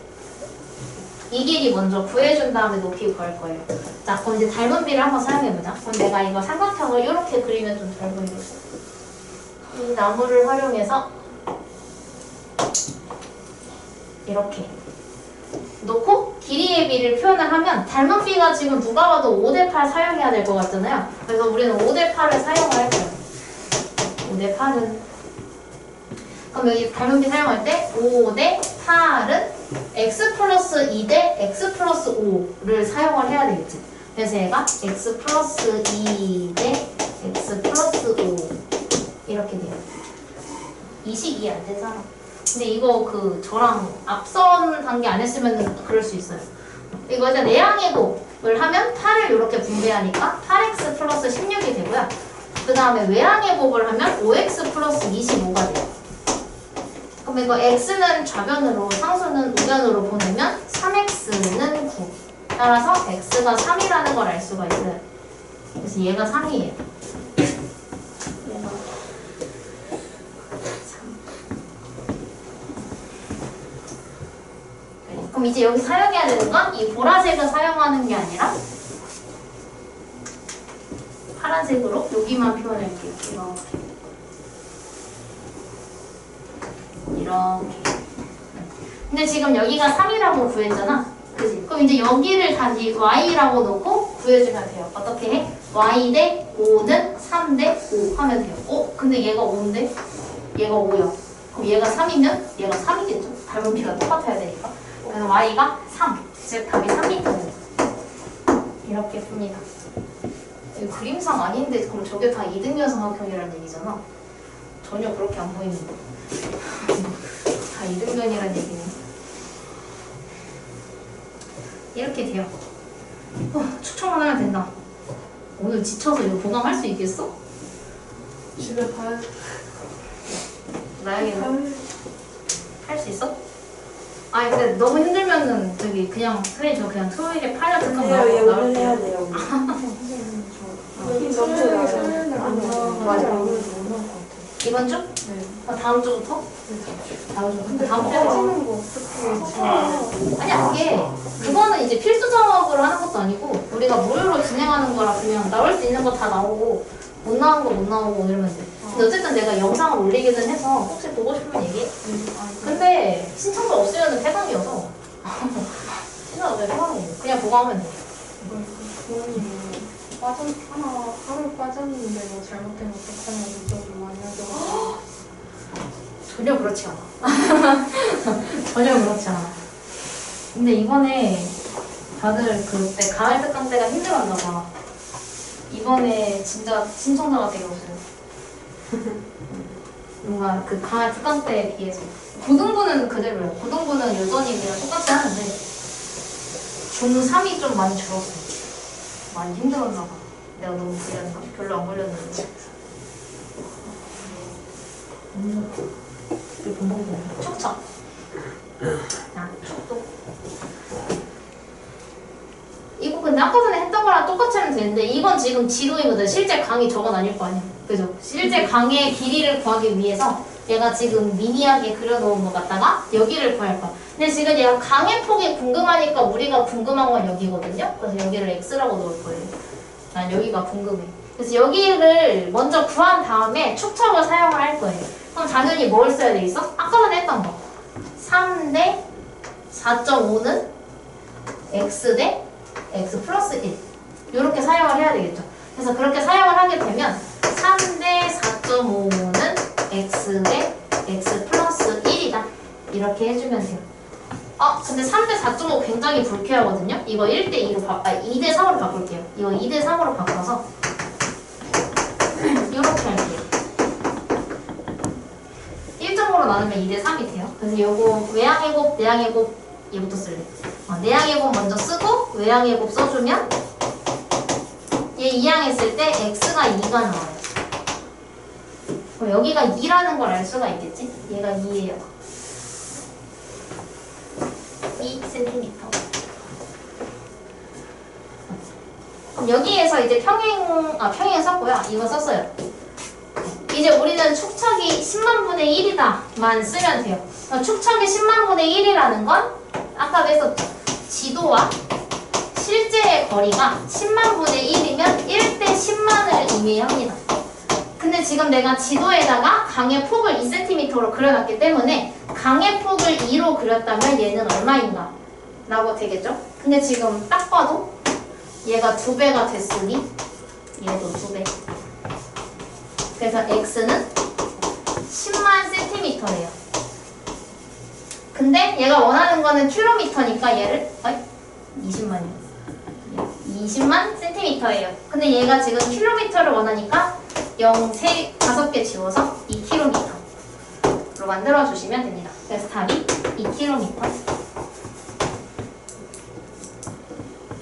이 길이 먼저 구해준 다음에 높이 구할 거예요 자 그럼 이제 닮은 비를 한번 사용해보자 그럼 내가 이거 삼각형을 이렇게 그리면 좀 잘 보이겠어 이 나무를 활용해서 이렇게 놓고 길이의 비를 표현을 하면 닮은 비가 지금 누가 봐도 5대8 사용해야 될 것 같잖아요 그래서 우리는 5대8을 사용을 할 거예요 5대8은 그럼 여기 닮은 비 사용할 때 5대8은 x 플러스 2대 x 플러스 5를 사용을 해야 되겠지 그래서 얘가 x 플러스 2대 x 플러스 5 이렇게 돼요 이식이 안 되잖아 근데 이거 저랑 앞선 단계 안 했으면 그럴 수 있어요 이거 이제 내항의 곱을 하면 8을 이렇게 분배하니까 8x 플러스 16이 되고요 그 다음에 외항의 곱을 하면 5x 플러스 25가 돼요 그럼 이거 x는 좌변으로 상수는 우변으로 보내면 3x는 9 따라서 x가 3이라는 걸 알 수가 있어요 그래서 얘가 3이에요 얘가 3 그럼 이제 여기 사용해야 되는 건 이 보라색을 사용하는 게 아니라 파란색으로 여기만 표현할게요 이렇게 근데 지금 여기가 3이라고 구했잖아 그치? 그럼 이제 여기를 다시 y라고 놓고 구해주면 돼요 어떻게 해? y 대 5는 3 3대 5 하면 돼요. 근데 얘가 5인데 얘가 5야. 그럼 얘가 3이면 얘가 3이겠죠? 닮은비가 똑같아야 되니까. 그래서 y가 3. 즉 답이 3m. 이렇게 풉니다. 이거 그림상 아닌데 그럼 저게 다 이등변 삼각형이라는 얘기잖아. 전혀 그렇게 안 보이는데. 다 이등변이라는 얘기네. 이렇게 돼요. 추천만 하면 된다. 오늘 지쳐서 이거 보강할 수 있겠어? 집에 가야 나영이는 할 수 있어? 아니 근데 너무 힘들면은 저기 그냥 선생님 저 그냥 토요일에 파일럿 특강 돼요. 얘 오늘 나올게요. 해야 돼요. 토요일에 맞아. 이번 주? 다음 주부터? 다음 주부터? 다음 주부터? 거 어떻게 아니야 그거는 이제 필수 작업으로 하는 것도 아니고 우리가 무료로 진행하는 거라 그냥 나올 수 있는 거 다 나오고 못 나온 거 못 나오고 이러면 돼. 근데 어쨌든 내가 영상을 올리기는 해서 혹시 보고 싶으면 얘기해. 근데 신청도 없으면 폐강이어서 신청 없으면 폐강이에요. 그냥 보강하면 돼. 하루 빠졌는데 뭐 잘못된 거 어떡하냐 걱정 많이 하죠. 전혀 그렇지 않아. 전혀 그렇지 않아. 근데 이번에 다들 그때 가을 특강 때가 힘들었나 봐. 이번에 진짜 신청자가 되게 없어요. 뭔가 그 가을 특강 때에 비해서. 고등부는 그대로예요. 고등부는 여전히 그냥 똑같이 하는데 중3이 좀 많이 줄었어요. 많이 힘들었나 봐. 내가 너무 무리했나? 별로 안 걸렸는데. 이 본봉봉 촉촉. 자, 촉촉. 이거 근데 아까 전에 했던 거랑 똑같이 하면 되는데 이건 지금 지도이거든. 실제 강의 저건 아닐 거 아니야. 그죠? 실제 강의 길이를 구하기 위해서 얘가 지금 미니하게 그려놓은 것 같다가 여기를 구할 거야. 근데 지금 얘가 강의 폭이 궁금하니까 우리가 궁금한 건 여기거든요. 그래서 여기를 x라고 넣을 거예요. 난 여기가 궁금해. 그래서 여기를 먼저 구한 다음에 축척을 사용을 할 거예요. 그럼 당연히 뭘 써야 돼 있어? 아까 전에 했던 거. 3대 4.5는 x 대 x 플러스 1. 이렇게 사용을 해야 되겠죠. 그래서 그렇게 사용을 하게 되면 3대 4.5는 x 대 x 플러스 1이다. 이렇게 해주면 돼요. 근데 3대 4.5 굉장히 불쾌하거든요. 이거 1대 2로 2대 3으로 바꿀게요. 이거 2대 3으로 바꿔서 이렇게 할게요. 1점으로 나누면 2대 3이 돼요. 그래서 요거 외양의 곱, 내양의 곱 얘부터 쓸래. 내양의 곱 먼저 쓰고 외양의 곱 써주면 얘 이항했을 때 x가 2가 나와요. 여기가 2라는 걸 알 수가 있겠지? 얘가 2예요. 2cm. 그럼 여기에서 이제 평행 썼고요. 이거 썼어요. 이제 우리는 축척이 10만 분의 1이다만 쓰면 돼요. 축척이 10만 분의 1이라는 건 아까 그래서 지도와 실제의 거리가 10만 분의 1이면 1대 10만을 의미합니다. 근데 지금 내가 지도에다가 강의 폭을 2cm로 그려놨기 때문에 강의 폭을 2로 그렸다면 얘는 얼마인가? 라고 되겠죠? 근데 지금 딱 봐도 얘가 2배가 됐으니 얘도 2배. 그래서 x는 10만 cm예요. 근데 얘가 원하는 거는 킬로미터니까 얘를 20만이요. 20만 cm예요. 근데 얘가 지금 킬로미터를 원하니까 5개 지워서 2km로 만들어주시면 됩니다. 그래서 답이 2km.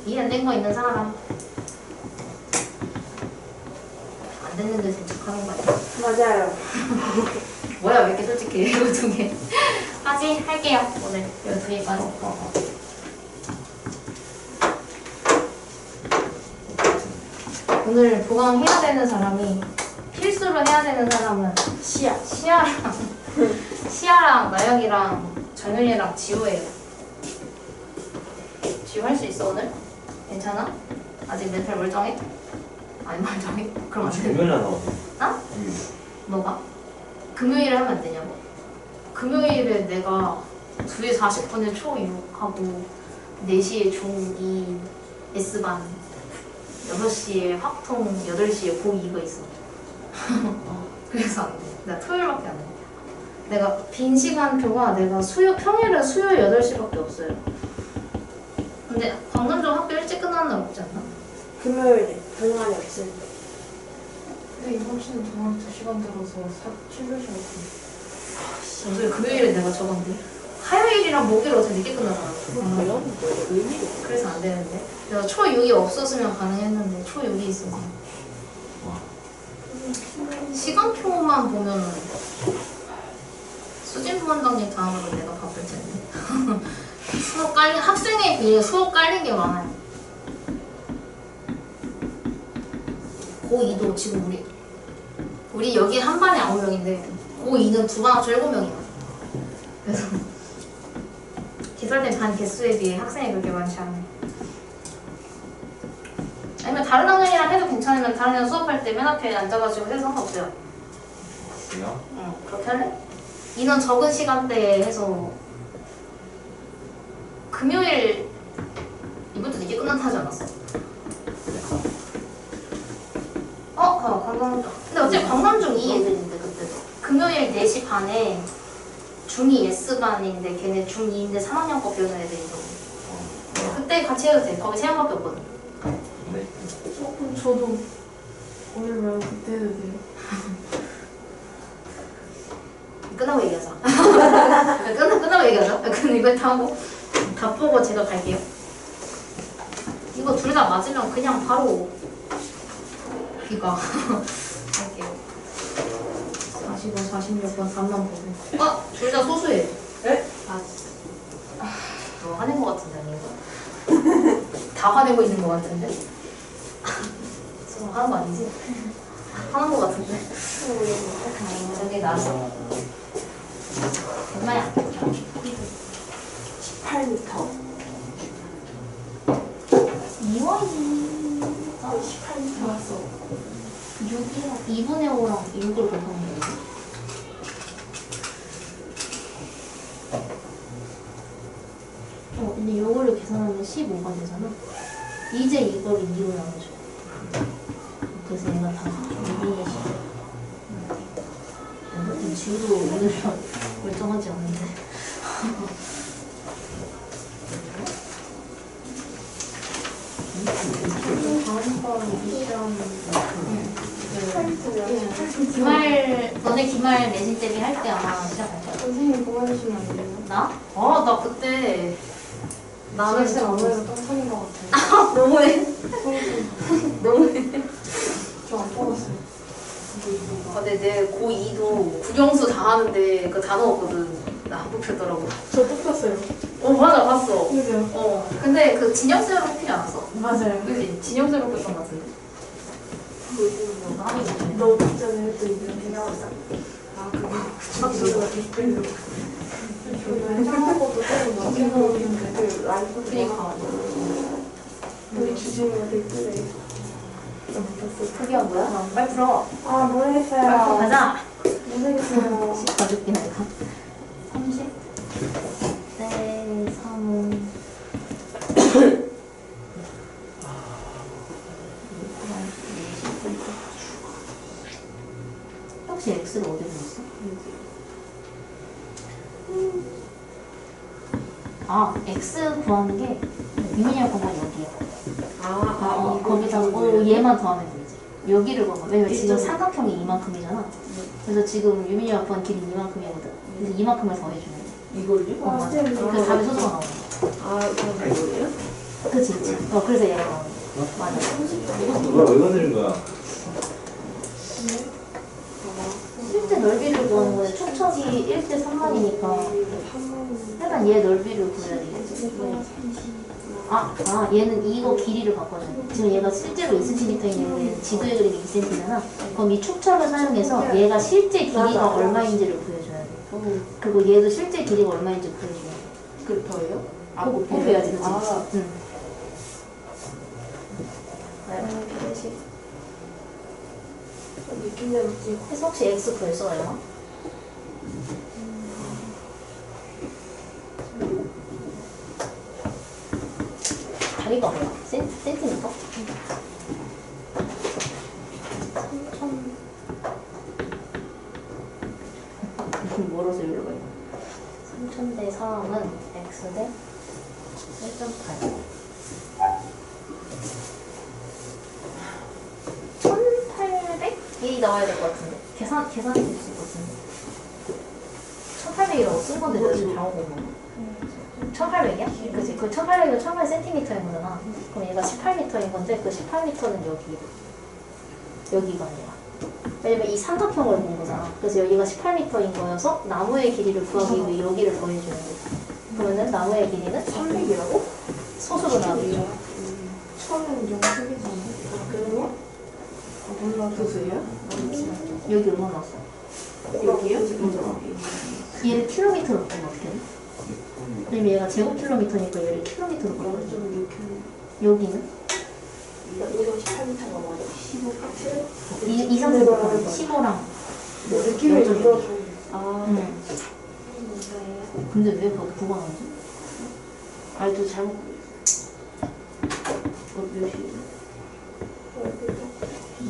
이해 안 된 거 있는 사람? 안 됐는데 생각하는 거 아니야? 맞아요. 뭐야 왜 이렇게 솔직해. 이거 2개 할게요. 오늘 이거 2개까지. 오늘 보강해야 되는 사람이 필수로 해야 되는 사람은 시아랑 나영이랑 정윤이랑 지우예요. 지우 할 수 있어 오늘? 괜찮아? 아직 멘탈 멀쩡해? 아니 멀쩡해? 그럼 안 돼. 금요일에 나와. 나? 너가? 금요일에 하면 안 되냐고? 금요일에 내가 2시 40분에 초 6하고 4시에 중2 S반 6시에 확통, 8시에 고2가 있어. 그래서 안 돼. 나 토요일밖에 안 해. 내가 빈 시간표가 내가 평일은 수요일 8시밖에 없어요. 근데 광남중 학교 일찍 끝나는 날 없지 않나? 금요일에 별말이 없을 때. 근데 이번 주는 저랑 2시간 들어서 7교시 같은데. 어제 금요일에 내가 적었는데 화요일이랑 목요일 어차피 늦게 끝나잖아. 그래서 안 되는데 내가 초6이 없었으면 가능했는데 초6이 있어서 시간표만 보면은 수진 부원장님 다음으로 내가 바쁠 텐데 수업 깔린 학생에 비해 수업 깔린 게 많아요. 고2도 지금 우리 여기 한 반에 9명인데 고2는 두 반 합쳐 7명이야. 그래서 개설된 반 개수에 비해 학생이 그렇게 많지 않아요. 아니면 다른 학년이랑 해도 괜찮으면 다른 학년 수업할 때 맨 앞에 앉아가지고 해도 상관없어요. 그래요? 응, 그렇게 할래? 인원 적은 시간대에 해서 금요일 이번도 늦게 끝난다 하지 않았어? 광남중. 근데 어차피 광남중 2 애들인데 그때도 금요일 4시 반에 중2 S반인데 걔네 중2인데 3학년 거 배우는 애들이고 그때 같이 해도 돼. 거기 3명밖에 없거든. 네. 그럼 저도 오늘 말고 그때 해도 돼요? 끝나고 얘기하자. 끝나고 얘기하자. 근데 이거 다 하고 다 보고 제가 갈게요. 이거 둘 다 맞으면 그냥 바로 귀가 갈게요. 45, 46번 답만 보고. 둘 다 소수예요. 네? 너 화낸 거 같은데 아닌가? 다 화내고 있는 거 같은데? 하는 거 아니지? 하는 거 같은데? 여기 나왔어. 얼마야? 18m. 2원이 18m 왔어. 6이랑 2분의 5랑 6을 곱하는 거예요. 근데 요거를 계산하면 15가 되잖아. 이제 이거를 2로 나눠줘. 그래서 얘가 다 2분의 10. 지우도 오늘은 멀쩡하지 않은데. 너네 기말 내신 대비 할 때 아마 시작할 거야. 선생님 뽑아주시면 안 돼요? 나? 나 그때 나는 진짜 아무래도 똥손인 것 같아요. 너무해. 너무해. 저안 뽑았어요. 근데 내 고2도 국영수 다 하는데 그 단어 없거든. 나 안 뽑혔더라고. 저 뽑혔어요. 맞아, 봤어. 그죠? 근데 그 진영쌤으로 뽑히지 않았어? 맞아요. 그지? 진영쌤으로 뽑혔던 것 같은데. 너 직전에 했던 이름. 아, 그거. 저도 해장하고도 조금 넘게 보이는데. 그 라이프 그니까. 우리 주진이가 댓글에. 특이한 거야? 빨리 풀어. 아, 모르겠어요. 가자. 모르겠어요. 가죽기 할까? 30? 네, 3은. 혹시 X를 어디서 넣었어? X 구하는 게 유민이랑 거가 여기야. 거기다 얘만 더하면 되지. 여기를 봐봐. 왜냐면 지금 삼각형이 이만큼이잖아. 그래서 지금 유민이랑 구한 길이 이만큼이거든. 그래서 이만큼을 더해주면 돼. 이걸요? 맞아. 그 답이 소수가 나오는 아, 그럼 이걸요? 그치. 그래서 얘가 나오는 거야. 맞아. 누가 왜 건드린 거야? 실제 넓이를 구하는 거야. 축척이 1대 3만이니까 일단 얘 넓이를 구해야 되겠지. 얘는 이거 길이를 바꿔줘. 지금 얘가 실제로 2cm인 지도에 그린 게 2cm잖아. 그럼 이 축척을 사용해서 얘가 실제 길이가 얼마인지를 구해줘야 돼. 그리고 얘도 실제 길이가 얼마인지 구해줘야 돼. 그 더요? 곱해야지, 그치? 응. 느낌대 맞지? 그래서 혹시 X 구했어, 얼마? 다리가 뭐야? 센티미터? 멀어서 여기로 가요. 3000대 3은 x 대 1.8. 1800이 나와야 될 것 같은데. 계산이 될 수 있거든요. 1800이라고 쓴 건데 내가 지금 잘못 본 거. 1800이야? 그치? 그 1800은 1800cm인 거잖아. 그럼 얘가 18m인 건데 그 18m는 여기가 아니라. 왜냐면 이 삼각형을 본 거잖아. 그래서 여기가 18m인 거여서 나무의 길이를 구하기 위해 여기를 더해주는 거지. 그러면은 나무의 길이는 300이라고? 소수로 나오죠. 처음에는 0세개잖아. 아, 그래요? 아, 몰라. 교수예요? 여기 얼마 나왔어? 여기요? 얘를 킬로미터로 바꾸면 어떻게 돼? 왜냐면 얘가 제곱킬로미터니까 얘를 킬로미터로 바꾸면 좀 여기는? 여기가 18m가 맞아. 15 값을? 2, 3, 4, 15랑 느낌을 이끌어줘. 아, 응. 근데 왜 그거 9가 나오지? 알도 잘못 몇 시?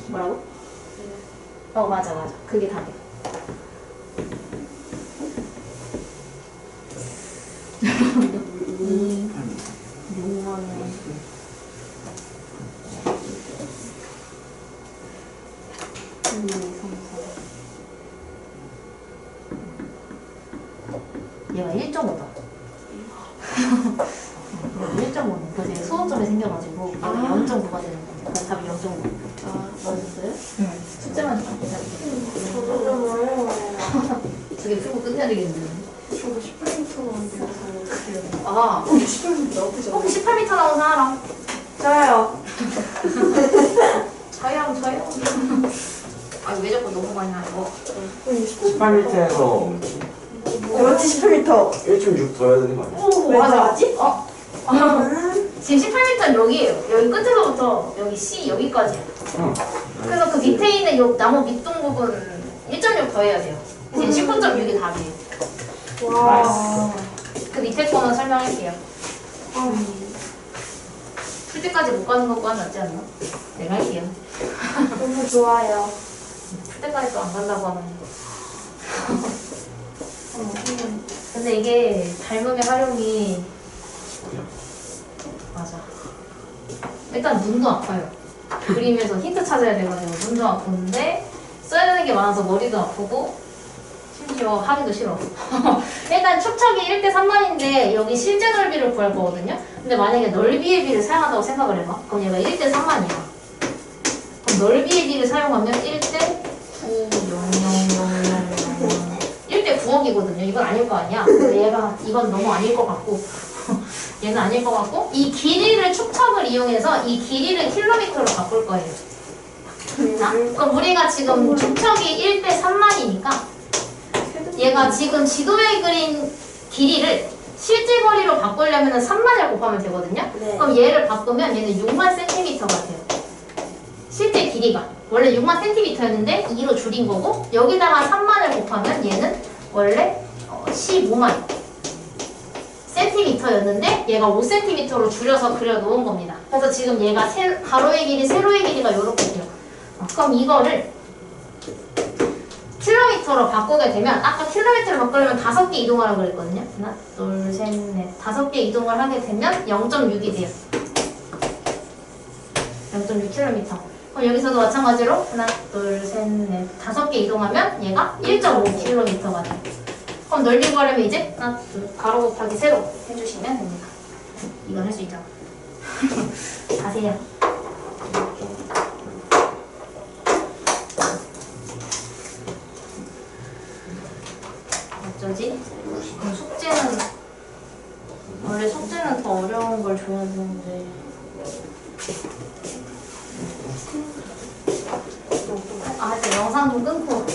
뭐라고? 맞아 그게 답이야. 이 6만원 1, 2, 3, 4 얘가 1.5다 1.5는 그래서 얘 소호점이 생겨가지고 얘가 0.9가 되는 건데 그래서 답이 0.9. 아, 맞았어요? 응 숙제만 좀 두개 풀고 끝내야 되겠는데. 저도 18m 나왔는데 어떻게 해요? 아 18m 나쁘지 않아? 혹시 18m 나온 사람? 저요. 저요 아왜 자꾸 너무 많이 하고 18m에서 그렇지 18m. 1.6 더해야 되는 거 아니야? 오 왜 맞아 나왔지? 지금 18m는 여기에요. 여기 끝에서부터 여기 C 여기까지야. 응. 그래서 그 밑에 있는 요 나무 밑둥 부분 1.6 더해야 돼요. 지금 19.6이 답이에요. 와. 그 밑에 거는 설명할게요. 풀 때까지 못 가는 것과 낫지 않나? 내가 할게요. 너무 좋아요. 풀 때까지 또 안 간다고 하면 근데 이게 닮음의 활용이 맞아. 일단 눈도 아파요. 그림에서 힌트 찾아야 돼가지고 눈도 아픈데 써야 되는 게 많아서 머리도 아프고 심지어 하기도 싫어. 일단 축척이 1대 3만인데 여기 실제 넓이를 구할 거거든요. 근데 만약에 넓이의 비를 사용한다고 생각을 해봐. 그럼 얘가 1대 3만이야. 그럼 넓이의 비를 사용하면 1대 9, 1대 9억이거든요. 이건 아닐 거 아니야. 근데 얘가 이건 너무 아닐 것 같고 얘는 아닐 것 같고 이 길이를 축척을 이용해서 이 길이를 킬로미터로 바꿀 거예요. 자, 그럼 우리가 지금 축척이 1대 3만이니까 얘가 지금 지도에 그린 길이를 실제 거리로 바꾸려면 3만을 곱하면 되거든요. 네. 그럼 얘를 바꾸면 얘는 6만 cm가 돼요. 실제 길이가 원래 6만 cm였는데 2로 줄인 거고 여기다가 3만을 곱하면 얘는 원래 15만 cm였는데 얘가 5cm로 줄여서 그려놓은 겁니다. 그래서 지금 얘가 가로의 길이, 세로의 길이가 이렇게 돼요. 그럼 이거를 킬로미터로 바꾸게 되면 아까 킬로미터로 바꾸려면 5개 이동하라고 그랬거든요. 하나, 둘, 셋, 넷 5개 이동을 하게 되면 0.6이 돼요. 0.6km. 그럼 여기서도 마찬가지로 하나, 둘, 셋, 넷 5개 이동하면 얘가 1.5km가 돼요. 그럼 넓이 구하려면 이제 하나, 둘, 가로 곱하기 세로 해주시면 됩니다. 이건 할 수 있잖아. 가세요. 어쩌지? 그럼 숙제는 원래 숙제는 더 어려운 걸 줘야 되는데 아, 이제 영상 좀 끊고